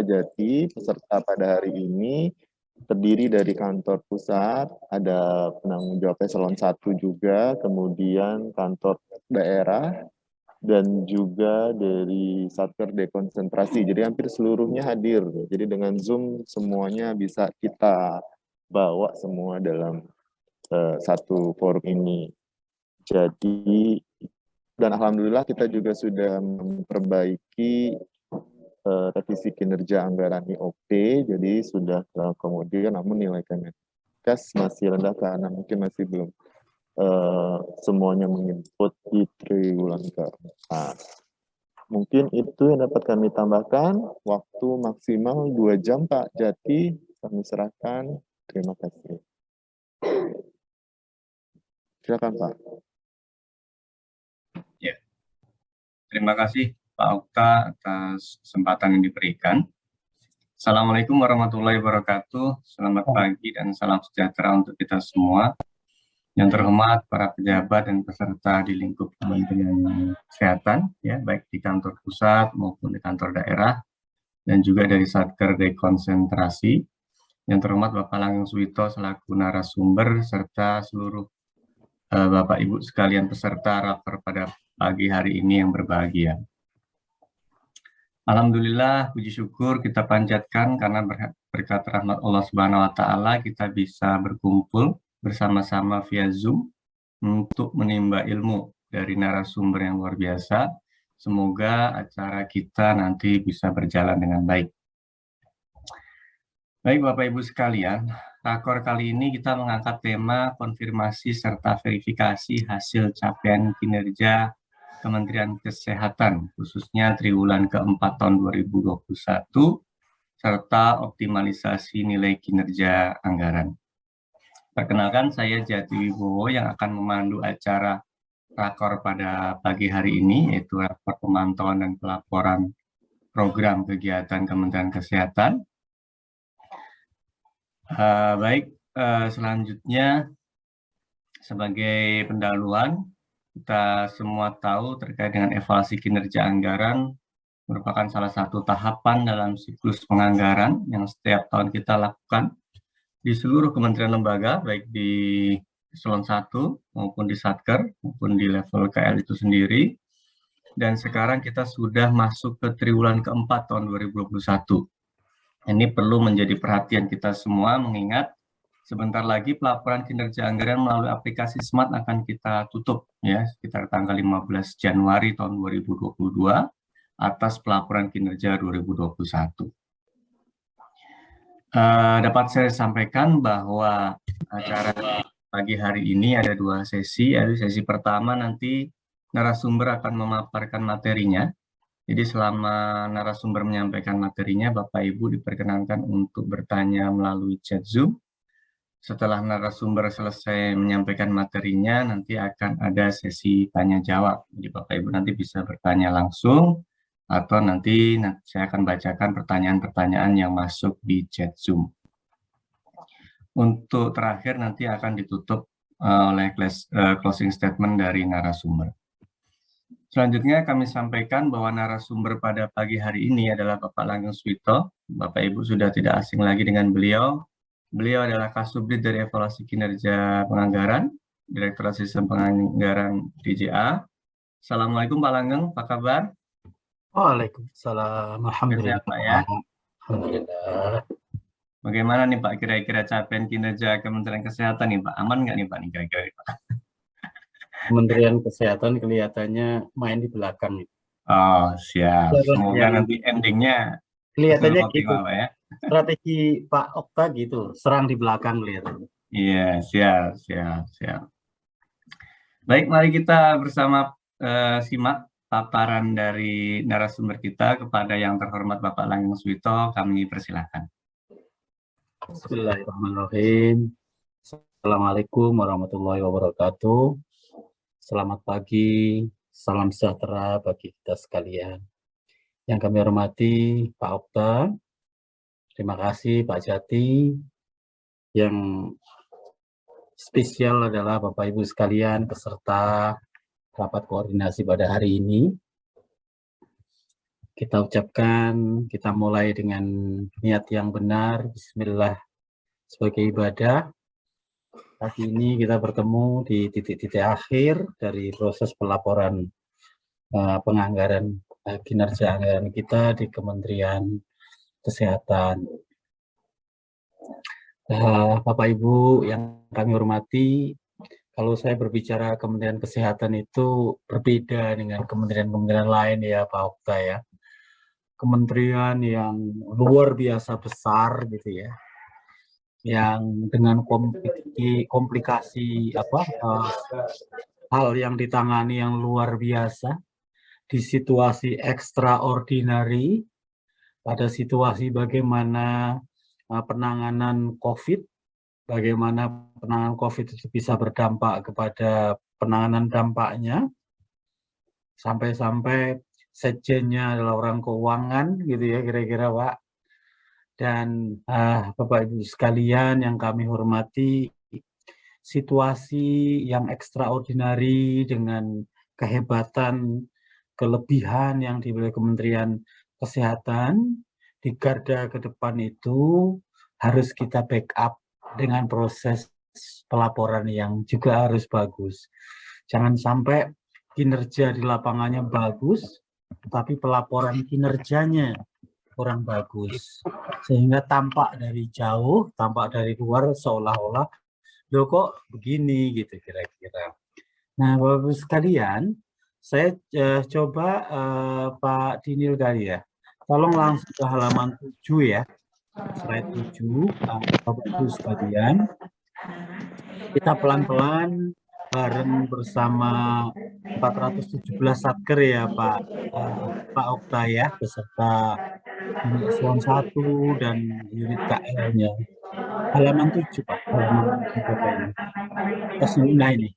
Jati, peserta pada hari ini terdiri dari kantor pusat, ada penanggung jawab eselon 1 juga, kemudian kantor daerah, dan juga dari Satker Dekonsentrasi. Jadi hampir seluruhnya hadir. Jadi dengan Zoom semuanya bisa kita bawa semua dalam satu forum ini. Jadi, dan alhamdulillah kita juga sudah memperbaiki revisi kinerja anggaran IOP, jadi sudah kemudian namun nilai Kemenkes masih rendah karena mungkin masih belum semuanya menginput di triwulan keempat. Mungkin itu yang dapat kami tambahkan. Waktu maksimal 2 jam Pak Jati, kami serahkan. Terima kasih. Silakan Pak. Ya, terima kasih Pak Okta atas kesempatan yang diberikan. Assalamualaikum warahmatullahi wabarakatuh. Selamat pagi dan salam sejahtera untuk kita semua. Yang terhormat para pejabat dan peserta di lingkup Kementerian Kesehatan, ya, baik di kantor pusat maupun di kantor daerah, dan juga dari Satker Dekonsentrasi. Yang terhormat Bapak Langgeng Suwito selaku narasumber serta seluruh Bapak Ibu sekalian peserta rapor pada pagi hari ini yang berbahagia. Alhamdulillah, puji syukur kita panjatkan karena berkat rahmat Allah Subhanahu wa taala kita bisa berkumpul bersama-sama via Zoom untuk menimba ilmu dari narasumber yang luar biasa. Semoga acara kita nanti bisa berjalan dengan baik. Baik Bapak Ibu sekalian, rakor kali ini kita mengangkat tema konfirmasi serta verifikasi hasil capaian kinerja Kementerian Kesehatan, khususnya triwulan keempat tahun 2021, serta optimalisasi nilai kinerja anggaran. Perkenalkan, saya Jati Wibowo yang akan memandu acara rakor pada pagi hari ini, yaitu rapor pemantauan dan pelaporan program kegiatan Kementerian Kesehatan. Selanjutnya, sebagai pendahuluan, kita semua tahu terkait dengan evaluasi kinerja anggaran merupakan salah satu tahapan dalam siklus penganggaran yang setiap tahun kita lakukan di seluruh kementerian lembaga, baik di eselon 1 maupun di Satker maupun di level KL itu sendiri. Dan sekarang kita sudah masuk ke triwulan keempat tahun 2021. Ini perlu menjadi perhatian kita semua mengingat sebentar lagi pelaporan kinerja anggaran melalui aplikasi Smart akan kita tutup ya sekitar tanggal 15 Januari tahun 2022 atas pelaporan kinerja 2021. Dapat saya sampaikan bahwa acara pagi hari ini ada 2 sesi. Sesi pertama nanti narasumber akan memaparkan materinya. Jadi selama narasumber menyampaikan materinya, Bapak Ibu diperkenankan untuk bertanya melalui chat Zoom. Setelah narasumber selesai menyampaikan materinya, nanti akan ada sesi tanya jawab. Jadi Bapak Ibu nanti bisa bertanya langsung, atau nanti saya akan bacakan pertanyaan-pertanyaan yang masuk di chat Zoom. Untuk terakhir nanti akan ditutup oleh closing statement dari narasumber. Selanjutnya kami sampaikan bahwa narasumber pada pagi hari ini adalah Bapak Langgeng Suwito. Bapak Ibu sudah tidak asing lagi dengan beliau. Beliau adalah Kasubdit dari Evaluasi Kinerja Penganggaran, Direktorat Sistem Penganggaran DJA. Assalamualaikum Pak Langgeng, apa kabar? Waalaikumsalam. Alhamdulillah. Pak ya. Alhamdulillah. Bagaimana nih Pak kira-kira capaian kinerja Kementerian Kesehatan nih Pak? Aman nggak nih Pak kira-kira Pak? Kementerian Kesehatan kelihatannya main di belakang. Oh siap. Semoga nanti endingnya kelihatannya gitu. Pak ya. Strategi Pak Okta gitu, serang di belakang kelihatannya. Iya, siap. Baik, mari kita bersama simak paparan dari narasumber kita kepada yang terhormat Bapak Langgeng Suwito. Kami persilahkan. Bismillahirrahmanirrahim. Assalamualaikum warahmatullahi wabarakatuh. Selamat pagi, salam sejahtera bagi kita sekalian. Yang kami hormati Pak Okta, terima kasih Pak Jati. Yang spesial adalah Bapak Ibu sekalian peserta rapat koordinasi pada hari ini. Kita ucapkan, kita mulai dengan niat yang benar, Bismillah sebagai ibadah. Pagi ini kita bertemu di titik-titik akhir dari proses pelaporan penganggaran kinerja anggaran kita di Kementerian Kesehatan. Bapak Ibu yang kami hormati, kalau saya berbicara Kementerian Kesehatan itu berbeda dengan kementerian-kementerian lain ya Pak Okta ya. Kementerian yang luar biasa besar gitu ya, yang dengan komplikasi hal yang ditangani yang luar biasa di situasi extraordinary, pada situasi bagaimana penanganan COVID, bagaimana penanganan COVID itu bisa berdampak kepada penanganan dampaknya, sampai-sampai sekjennya adalah orang keuangan gitu ya kira-kira Pak. Dan Bapak Ibu sekalian yang kami hormati, situasi yang ekstraordinari dengan kehebatan, kelebihan yang dimiliki Kementerian Kesehatan di garda ke depan itu harus kita backup dengan proses pelaporan yang juga harus bagus. Jangan sampai kinerja di lapangannya bagus, tapi pelaporan kinerjanya kurang bagus. Sehingga tampak dari jauh, tampak dari luar seolah-olah, loh kok begini gitu kira-kira. Nah, Bapak-Ibu sekalian, saya coba Pak Dinil kali ya. Tolong langsung ke halaman 7 ya. Slide 7, Bapak-Ibu sekalian. Kita pelan-pelan bareng bersama 417 satker ya Pak Okta ya, beserta unit eselon 1 dan unit KL-nya. Halaman 7 Pak, halaman 7 Bapak ini. Nah ini.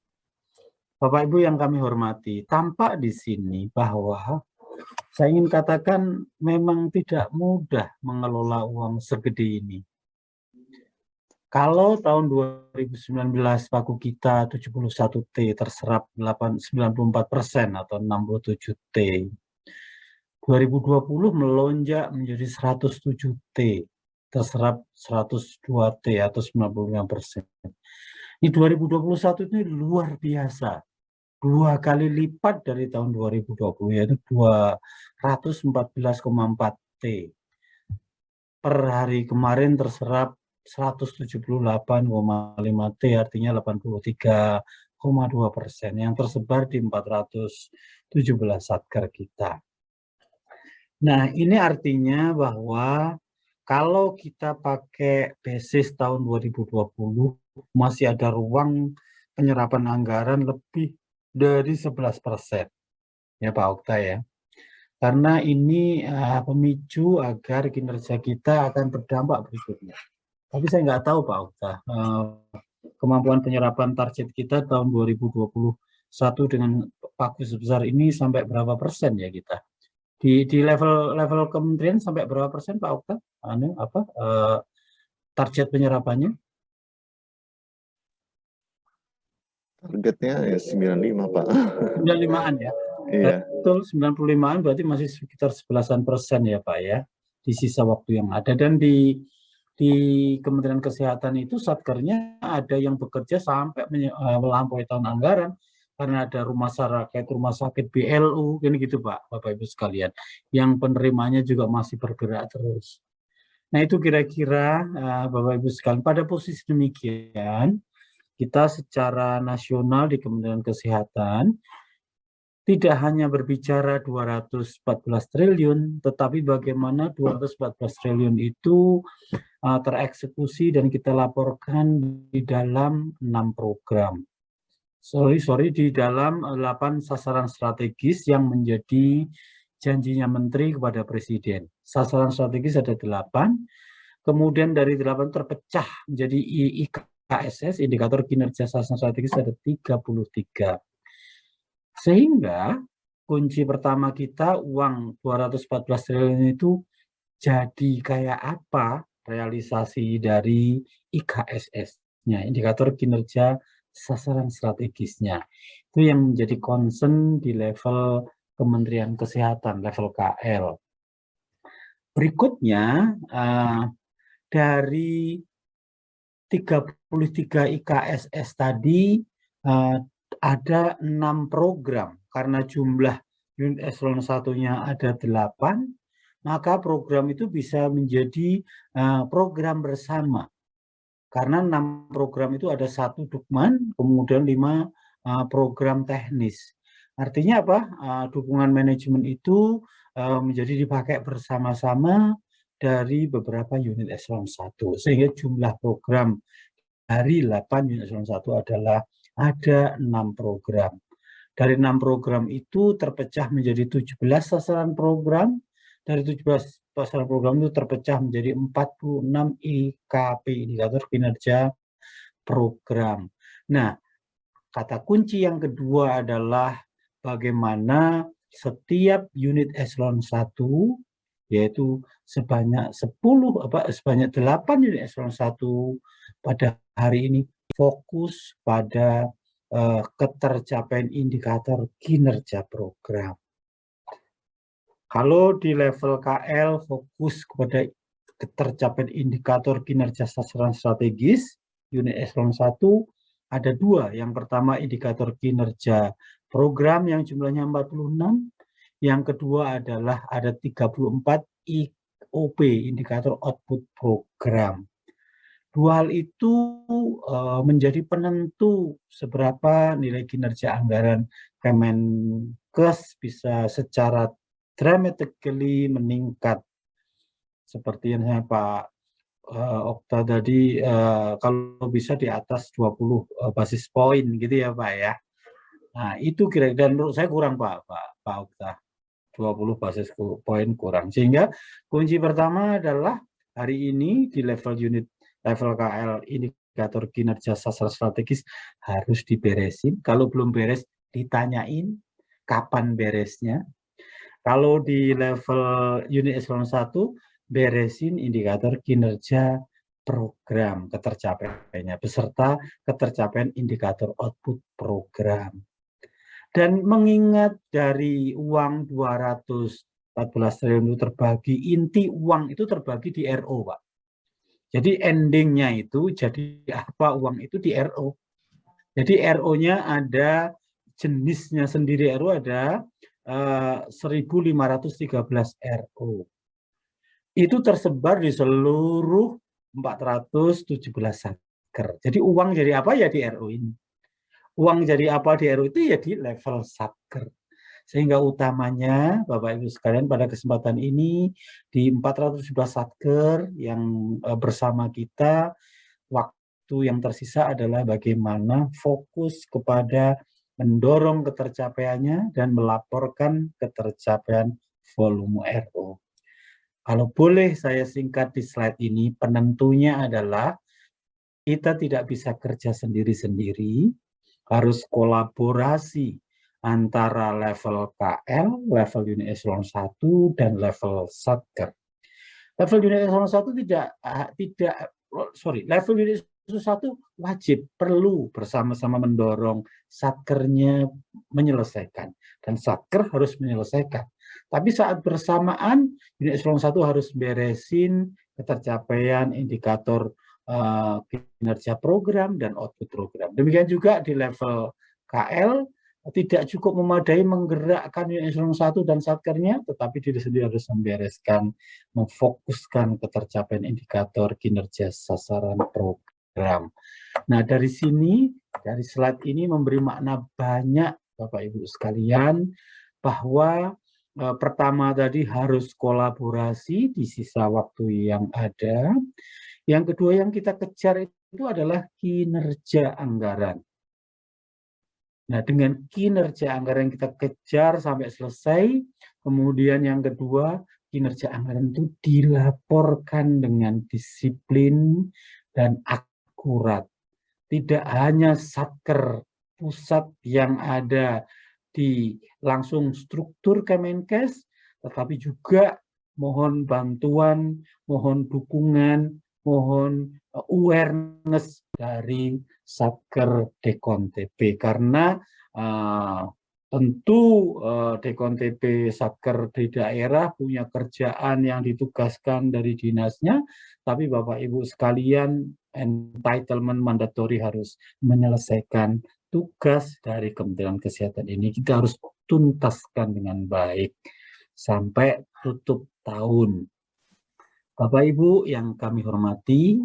Bapak Ibu yang kami hormati, tampak di sini bahwa saya ingin katakan memang tidak mudah mengelola uang segede ini. Kalau tahun 2019 pagu kita 71T terserap 94% atau 67T. 2020 melonjak menjadi 107T, terserap 102T atau 95%. Di 2021 ini luar biasa. 2 kali lipat dari tahun 2020, yaitu 214,4 T. Per hari kemarin terserap 178,5 T, artinya 83,2%, yang tersebar di 417 satker kita. Nah, ini artinya bahwa kalau kita pakai basis tahun 2020, masih ada ruang penyerapan anggaran lebih dari 11%, ya Pak Okta ya. Karena ini pemicu agar kinerja kita akan berdampak berikutnya. Tapi saya nggak tahu Pak Okta, kemampuan penyerapan target kita tahun 2021 dengan pagu sebesar ini sampai berapa persen ya kita? Di level kementerian sampai berapa persen Pak Okta? Target penyerapannya? Targetnya ya 95 Pak. 95-an ya? Iya. Betul, 95-an berarti masih sekitar 11% ya Pak ya, di sisa waktu yang ada. Dan di Kementerian Kesehatan itu satkernya ada yang bekerja sampai melampaui tahun anggaran, karena ada rumah sakit BLU, ini gitu Pak, Bapak Ibu sekalian, yang penerimanya juga masih bergerak terus. Nah itu kira-kira Bapak Ibu sekalian, pada posisi demikian, kita secara nasional di Kementerian Kesehatan tidak hanya berbicara 214 triliun, tetapi bagaimana 214 triliun itu tereksekusi dan kita laporkan di dalam 6 program. Di dalam 8 sasaran strategis yang menjadi janjinya Menteri kepada Presiden. Sasaran strategis ada 8, kemudian dari 8 terpecah menjadi IKSS, indikator kinerja sasaran strategis ada 33. Sehingga kunci pertama kita, uang 214 triliun itu jadi kayak apa realisasi dari IKSS-nya, indikator kinerja sasaran strategisnya. Itu yang menjadi concern di level Kementerian Kesehatan, level KL. Berikutnya, dari 33 IKSS tadi ada 6 program. Karena jumlah unit eselon 1-nya ada 8, maka program itu bisa menjadi program bersama. Karena 6 program itu ada 1 Dukman, kemudian 5 program teknis. Artinya apa? Dukungan manajemen itu menjadi dipakai bersama-sama dari beberapa unit eselon 1. Sehingga jumlah program dari 8 unit eselon 1 adalah ada 6 program. Dari 6 program itu terpecah menjadi 17 sasaran program. Dari 17 sasaran program itu terpecah menjadi 46 IKP, indikator kinerja program. Nah, kata kunci yang kedua adalah bagaimana setiap unit eselon 1, yaitu sebanyak 8 unit eselon 1 pada hari ini fokus pada ketercapaian indikator kinerja program. Kalau di level KL fokus kepada ketercapaian indikator kinerja sasaran strategis, unit eselon 1 ada 2. Yang pertama indikator kinerja program yang jumlahnya 46. Yang kedua adalah ada 34 IOP, indikator output program. 2 hal itu menjadi penentu seberapa nilai kinerja anggaran Kemenkes bisa secara dramatically meningkat. Seperti yang Pak Okta tadi, kalau bisa di atas 20 basis poin gitu ya Pak ya. Nah itu kira-kira, dan menurut saya kurang Pak Okta, 20 basis poin kurang. Sehingga kunci pertama adalah hari ini di level KL indikator kinerja sasaran strategis harus diberesin. Kalau belum beres ditanyain kapan beresnya. Kalau di level unit eselon 1 beresin indikator kinerja program ketercapaiannya beserta ketercapaian indikator output program. Dan mengingat dari uang 214 triliun itu terbagi, inti uang itu terbagi di RO, Pak. Jadi endingnya itu jadi apa uang itu di RO. Jadi RO-nya ada jenisnya sendiri, RO ada 1.513 RO. Itu tersebar di seluruh 417 satker. Jadi uang jadi apa ya di RO ini. Uang jadi apa di RO itu ya di level satker. Sehingga utamanya Bapak Ibu sekalian pada kesempatan ini di 417 satker yang bersama kita, waktu yang tersisa adalah bagaimana fokus kepada mendorong ketercapaiannya dan melaporkan ketercapaian volume RO. Kalau boleh saya singkat di slide ini, penentunya adalah kita tidak bisa kerja sendiri-sendiri, harus kolaborasi antara level KL, level unit eselon 1, dan level satker. Level unit eselon 1 level unit eselon 1 wajib, perlu bersama-sama mendorong satkernya menyelesaikan, dan satker harus menyelesaikan. Tapi saat bersamaan, unit eselon 1 harus beresin ketercapaian indikator kinerja program dan output program. Demikian juga di level KL, tidak cukup memadai menggerakkan unit eselon 1 dan satkernya, tetapi diri sendiri harus membereskan, memfokuskan ketercapaian indikator kinerja sasaran program. Nah, dari sini, dari slide ini memberi makna banyak Bapak Ibu sekalian, bahwa pertama tadi harus kolaborasi di sisa waktu yang ada. Yang kedua yang kita kejar itu adalah kinerja anggaran. Nah, dengan kinerja anggaran yang kita kejar sampai selesai, kemudian yang kedua, kinerja anggaran itu dilaporkan dengan disiplin dan akurat. Tidak hanya satker pusat yang ada di langsung struktur Kemenkes, tetapi juga mohon bantuan, mohon dukungan, mohon awareness dari satker Dekon TB, karena tentu Dekon TP Satker di daerah punya kerjaan yang ditugaskan dari dinasnya, tapi Bapak Ibu sekalian entitlement mandatori harus menyelesaikan tugas dari Kementerian Kesehatan ini. Kita harus tuntaskan dengan baik sampai tutup tahun. Bapak Ibu yang kami hormati,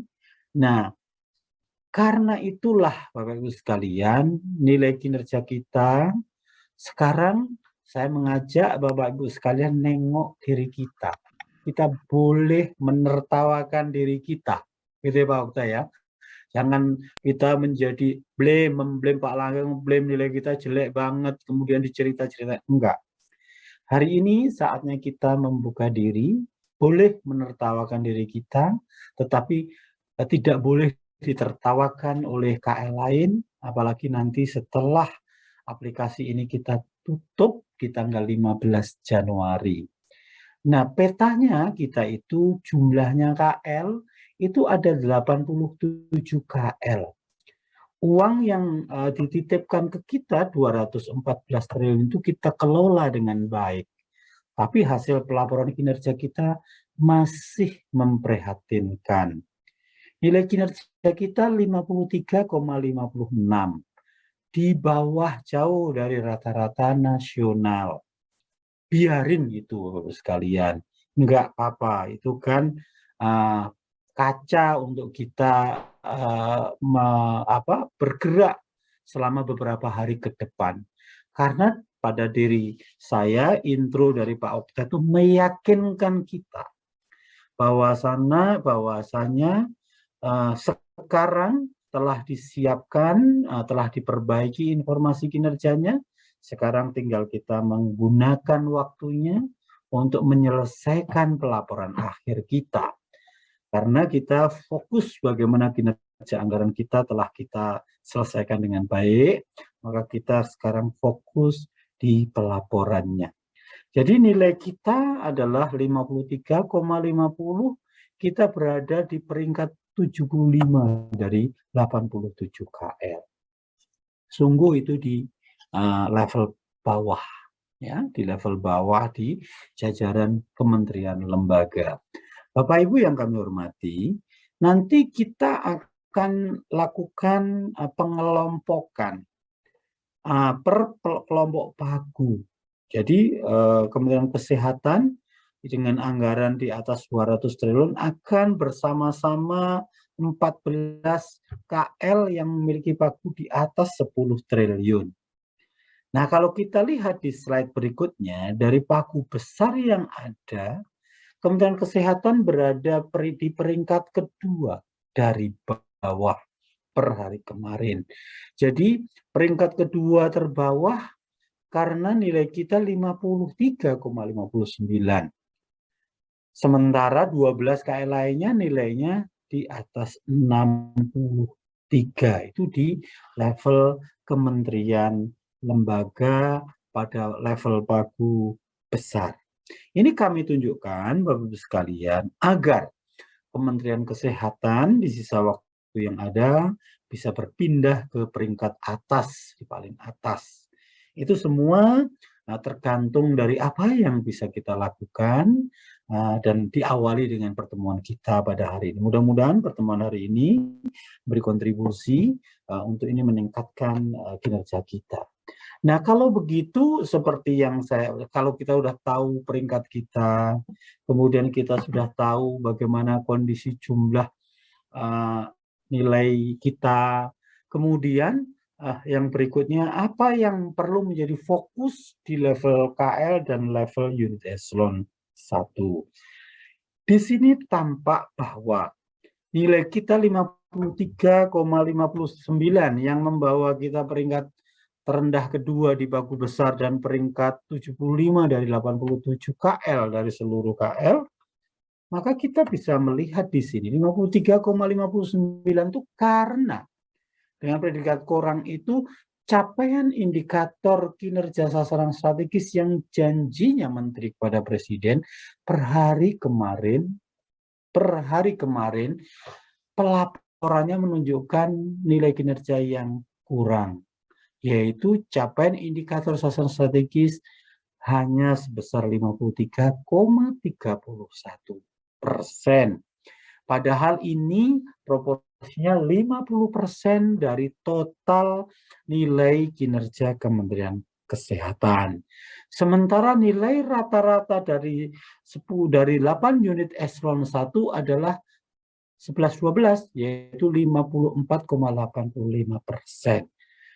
nah karena itulah Bapak Ibu sekalian, nilai kinerja kita sekarang saya mengajak Bapak Ibu sekalian nengok diri kita. Kita boleh menertawakan diri kita. Gitu ya Pak Okta ya. Jangan kita menjadi memblame Pak Langgeng, blame nilai kita jelek banget, kemudian dicerita-cerita. Enggak. Hari ini saatnya kita membuka diri, boleh menertawakan diri kita, tetapi tidak boleh ditertawakan oleh KL lain, apalagi nanti setelah aplikasi ini kita tutup di tanggal 15 Januari. Nah, petanya kita itu jumlahnya KL itu ada 87 KL. Uang yang dititipkan ke kita 214 triliun itu kita kelola dengan baik. Tapi hasil pelaporan kinerja kita masih memprihatinkan. Nilai kinerja kita 53,56. Di bawah jauh dari rata-rata nasional. Biarin gitu Bapak sekalian. Enggak apa-apa, itu kan kaca untuk kita bergerak selama beberapa hari ke depan. Karena pada diri saya, intro dari Pak Okta itu meyakinkan kita bahwasanya sekarang telah disiapkan, telah diperbaiki informasi kinerjanya. Sekarang tinggal kita menggunakan waktunya untuk menyelesaikan pelaporan akhir kita. Karena kita fokus bagaimana kinerja anggaran kita telah kita selesaikan dengan baik, maka kita sekarang fokus di pelaporannya. Jadi nilai kita adalah 53,50, kita berada di peringkat 75 dari 87 KL. Sungguh itu di level bawah, ya, di level bawah di jajaran kementerian lembaga. Bapak Ibu yang kami hormati, nanti kita akan lakukan pengelompokan per kelompok pagu. Jadi Kementerian Kesehatan dengan anggaran di atas 200 triliun akan bersama-sama 14 KL yang memiliki pagu di atas 10 triliun. Nah, kalau kita lihat di slide berikutnya, dari pagu besar yang ada, Kementerian Kesehatan berada di peringkat kedua dari bawah per hari kemarin. Jadi peringkat kedua terbawah karena nilai kita 53,59. Sementara 12 KL lainnya nilainya di atas 63. Itu di level kementerian lembaga pada level pagu besar. Ini kami tunjukkan Bapak Ibu sekalian agar Kementerian Kesehatan di sisa waktu yang ada bisa berpindah ke peringkat atas, di paling atas. Itu semua tergantung dari apa yang bisa kita lakukan dan diawali dengan pertemuan kita pada hari ini. Mudah-mudahan pertemuan hari ini beri kontribusi untuk ini meningkatkan kinerja kita. Nah, kalau begitu seperti yang kalau kita sudah tahu peringkat kita, kemudian kita sudah tahu bagaimana kondisi jumlah nilai kita, kemudian yang berikutnya apa yang perlu menjadi fokus di level KL dan level unit eselon 1. Di sini tampak bahwa nilai kita 53,59 yang membawa kita peringkat terendah kedua di pagu besar dan peringkat 75 dari 87 KL dari seluruh KL, maka kita bisa melihat di sini 53,59 itu karena dengan predikat kurang itu capaian indikator kinerja sasaran strategis yang janjinya Menteri kepada Presiden per hari kemarin pelaporannya menunjukkan nilai kinerja yang kurang. yaitu capaian indikator sasaran strategis hanya sebesar 53,31%. Padahal ini proporsinya 50% dari total nilai kinerja Kementerian Kesehatan. Sementara nilai rata-rata dari 8 unit eselon 1 adalah 11-12, yaitu 54,85%.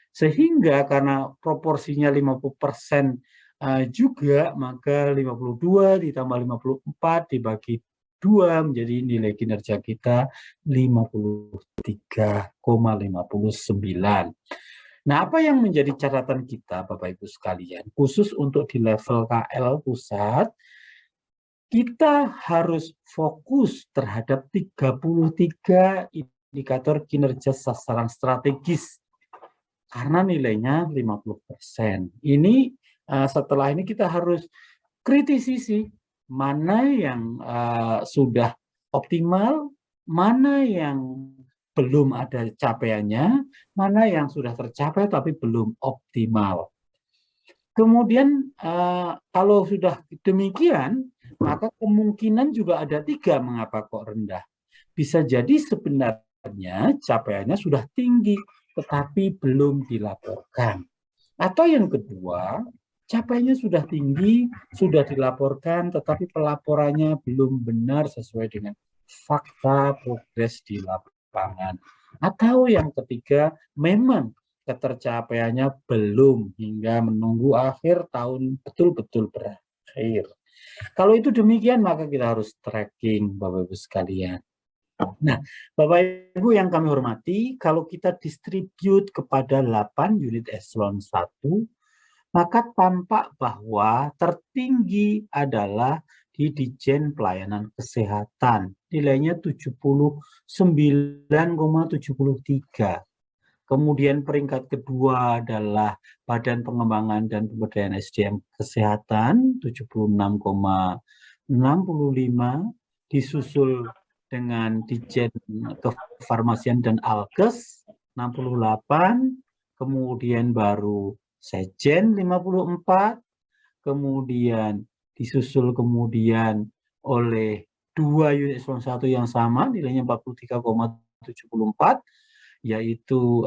Sehingga karena proporsinya 50% juga, maka 52 ditambah 54 dibagi 2 menjadi nilai kinerja kita 53,59. Nah, apa yang menjadi catatan kita, Bapak Ibu sekalian, khusus untuk di level KL pusat, kita harus fokus terhadap 33 indikator kinerja sasaran strategis karena nilainya 50%. Ini setelah ini kita harus kritisisi mana yang sudah optimal, mana yang belum ada capaiannya, mana yang sudah tercapai tapi belum optimal. Kemudian kalau sudah demikian, maka kemungkinan juga ada 3 mengapa kok rendah. Bisa jadi sebenarnya capaiannya sudah tinggi, tetapi belum dilaporkan. Atau yang kedua, capaiannya sudah tinggi, sudah dilaporkan, tetapi pelaporannya belum benar sesuai dengan fakta progres di lapangan. Atau yang ketiga, memang ketercapaiannya belum hingga menunggu akhir tahun betul-betul berakhir. Kalau itu demikian, maka kita harus tracking, Bapak Ibu sekalian. Nah, Bapak Ibu yang kami hormati, kalau kita distribute kepada 8 unit eselon 1, maka tampak bahwa tertinggi adalah di Ditjen Pelayanan Kesehatan. Nilainya 79,73. Kemudian peringkat kedua adalah Badan Pengembangan dan Pemberdayaan SDM Kesehatan 76,65, disusul dengan Ditjen Kefarmasian dan Alkes 68, kemudian baru Sejen 54, kemudian disusul kemudian oleh 2 unit eselon 1 yang sama nilainya 43,74, yaitu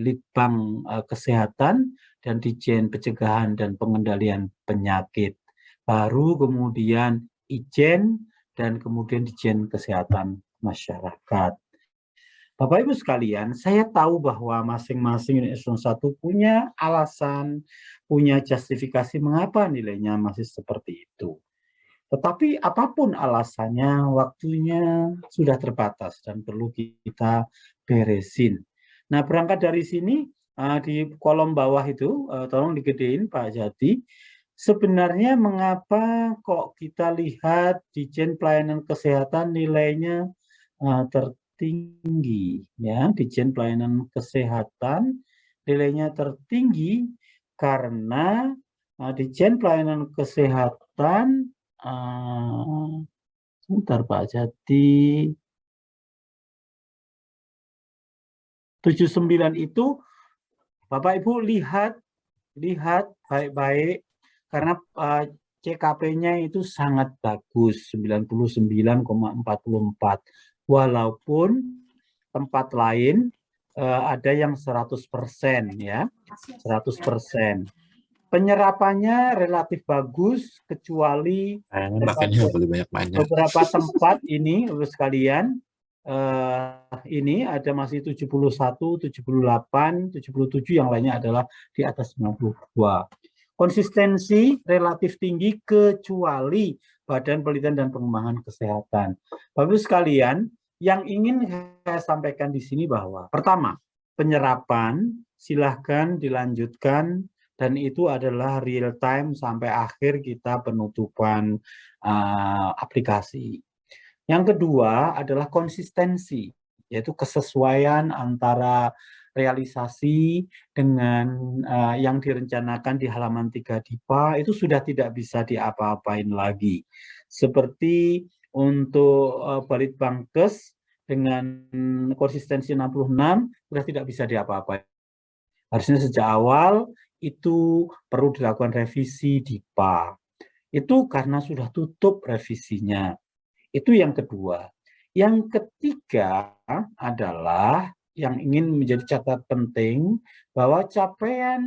Litbang Kesehatan dan Ditjen Pencegahan dan Pengendalian Penyakit. Baru kemudian Ijen dan kemudian Ditjen Kesehatan Masyarakat. Bapak Ibu sekalian, saya tahu bahwa masing-masing unit eselon 1 punya alasan, punya justifikasi mengapa nilainya masih seperti itu. Tetapi apapun alasannya, waktunya sudah terbatas dan perlu kita beresin. Nah, berangkat dari sini, di kolom bawah itu, tolong digedein Pak Jati, sebenarnya mengapa kok kita lihat Ditjen Pelayanan Kesehatan nilainya tertinggi, ya, Ditjen Pelayanan Kesehatan nilainya tertinggi karena Ditjen Pelayanan Kesehatan sebentar Pak Jati, 79 itu Bapak Ibu lihat baik-baik karena CKP-nya itu sangat bagus, 99,44, walaupun tempat lain ada yang 100% ya, 100%. Penyerapannya relatif bagus, kecuali beberapa tempat ini, Bapak sekalian, ini ada masih 71, 78, 77, yang lainnya adalah di atas 92. Konsistensi relatif tinggi kecuali Badan Penelitian dan Pengembangan Kesehatan. Bapak sekalian, yang ingin saya sampaikan di sini bahwa pertama, penyerapan silahkan dilanjutkan dan itu adalah real time sampai akhir kita penutupan aplikasi. Yang kedua adalah konsistensi, yaitu kesesuaian antara realisasi dengan yang direncanakan di halaman 3 DIPA itu sudah tidak bisa diapa-apain lagi. Seperti untuk Balitbangkes dengan konsistensi 66 sudah tidak bisa diapa-apain. Harusnya sejak awal itu perlu dilakukan revisi DIPA. Itu karena sudah tutup revisinya. Itu yang kedua. Yang ketiga adalah yang ingin menjadi catatan penting bahwa capaian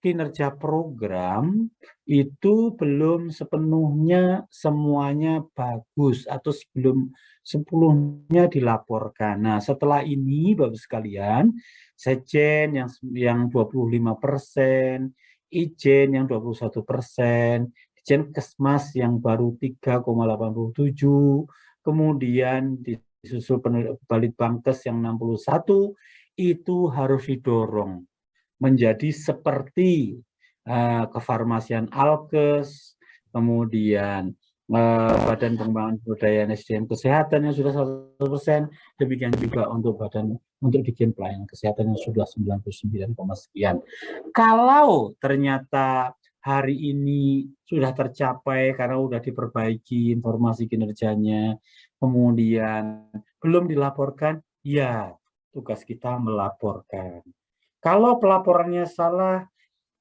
kinerja program itu belum sepenuhnya semuanya bagus atau sebelum sepenuhnya dilaporkan. Nah, setelah ini Bapak sekalian, Sekjen yang 25%, Ijen yang 21%, Dijenkesmas yang baru 3,87, kemudian disusul Balitbangkes yang 61, itu harus didorong menjadi seperti kefarmasian Alkes, kemudian Badan Pengembangan Kebudayaan SDM Kesehatan yang sudah 100%, demikian juga untuk Dijen Pelayanan Kesehatan yang sudah 99, sekian. Kalau ternyata hari ini sudah tercapai karena sudah diperbaiki informasi kinerjanya, kemudian belum dilaporkan, ya tugas kita melaporkan. Kalau pelaporannya salah,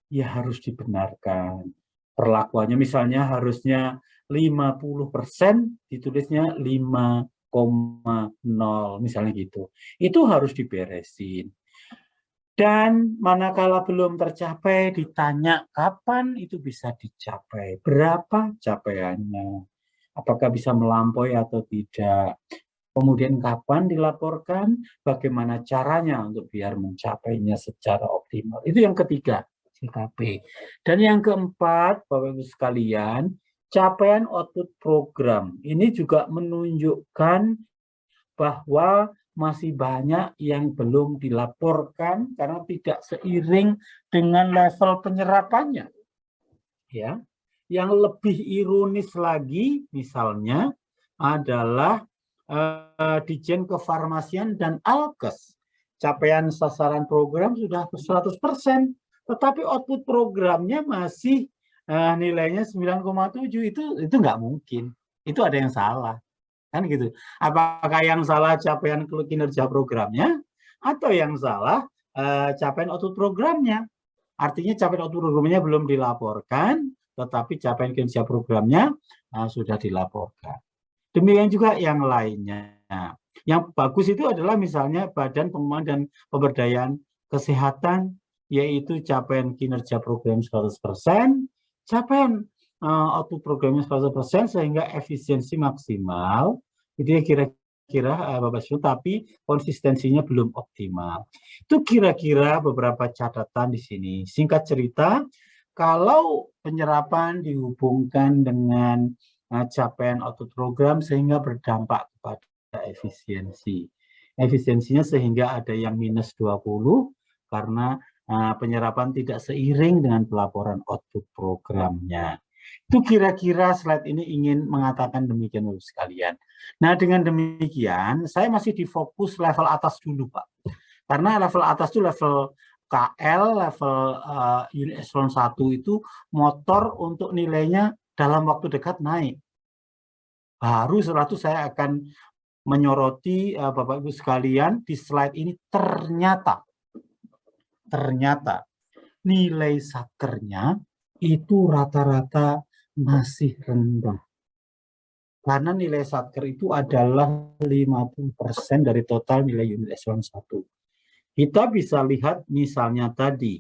ya harus dibenarkan. Perlakuannya misalnya harusnya 50%, ditulisnya 5,0, misalnya gitu. Itu harus diberesin. Dan manakala belum tercapai, ditanya kapan itu bisa dicapai, berapa capaiannya, apakah bisa melampaui atau tidak. Kemudian kapan dilaporkan, bagaimana caranya untuk biar mencapainya secara optimal. Itu yang ketiga, CKP. Dan yang keempat, Bapak Ibu sekalian, capaian output program. Ini juga menunjukkan bahwa masih banyak yang belum dilaporkan karena tidak seiring dengan level penyerapannya. Ya. Yang lebih ironis lagi misalnya adalah Dijen Kefarmasian dan Alkes. Capaian sasaran program sudah 100%, tetapi output programnya masih nilainya 9,7. Itu nggak mungkin. Itu ada yang salah. Kan gitu. Apakah yang salah capaian kinerja programnya atau yang salah capaian output programnya? Artinya capaian output programnya belum dilaporkan, tetapi capaian kinerja programnya sudah dilaporkan. Demikian juga yang lainnya. Yang bagus itu adalah misalnya Badan Pengembangan dan Pemberdayaan Kesehatan, yaitu capaian kinerja program 100%, capaian output programnya 100%, sehingga efisiensi maksimal. Itu ya kira-kira Bapak Ibu, tapi konsistensinya belum optimal. Itu kira-kira beberapa catatan di sini. Singkat cerita, kalau penyerapan dihubungkan dengan capaian output program sehingga berdampak kepada efisiensi. Efisiensinya sehingga ada yang minus 20 karena penyerapan tidak seiring dengan pelaporan output programnya. Itu kira-kira slide ini ingin mengatakan demikian Bapak sekalian. Nah, dengan demikian saya masih di fokus level atas dulu Pak. Karena level atas itu level KL, level unit eselon 1 itu motor untuk nilainya dalam waktu dekat naik. Baru setelah itu saya akan menyoroti Bapak Ibu sekalian di slide ini ternyata nilai satkernya itu rata-rata masih rendah. Karena nilai satker itu adalah 50% dari total nilai unit eselon 1. Kita bisa lihat misalnya tadi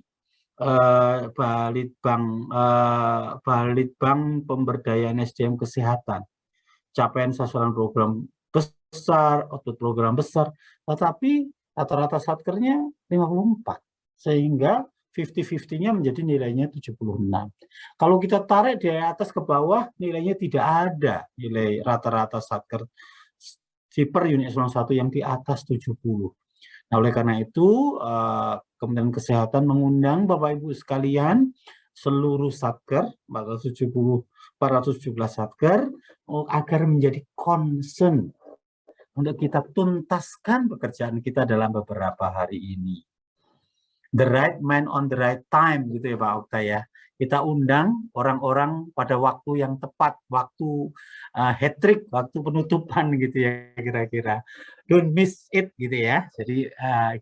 Balitbank Pemberdayaan SDM Kesehatan. Capaian sasaran program besar, output program besar, tetapi rata-rata satkernya 54. Sehingga 50-50-nya menjadi nilainya 76. Kalau kita tarik dari atas ke bawah, nilainya tidak ada nilai rata-rata satker per unit eselon 1 yang di atas 70. Nah, oleh karena itu, Kementerian Kesehatan mengundang Bapak Ibu sekalian, seluruh satker, 417 satker, agar menjadi concern untuk kita tuntaskan pekerjaan kita dalam beberapa hari ini. The right man on the right time, gitu ya Pak Okta ya. kita undang orang-orang pada waktu yang tepat, waktu hat-trick, waktu penutupan gitu ya kira-kira. Don't miss it gitu ya. Jadi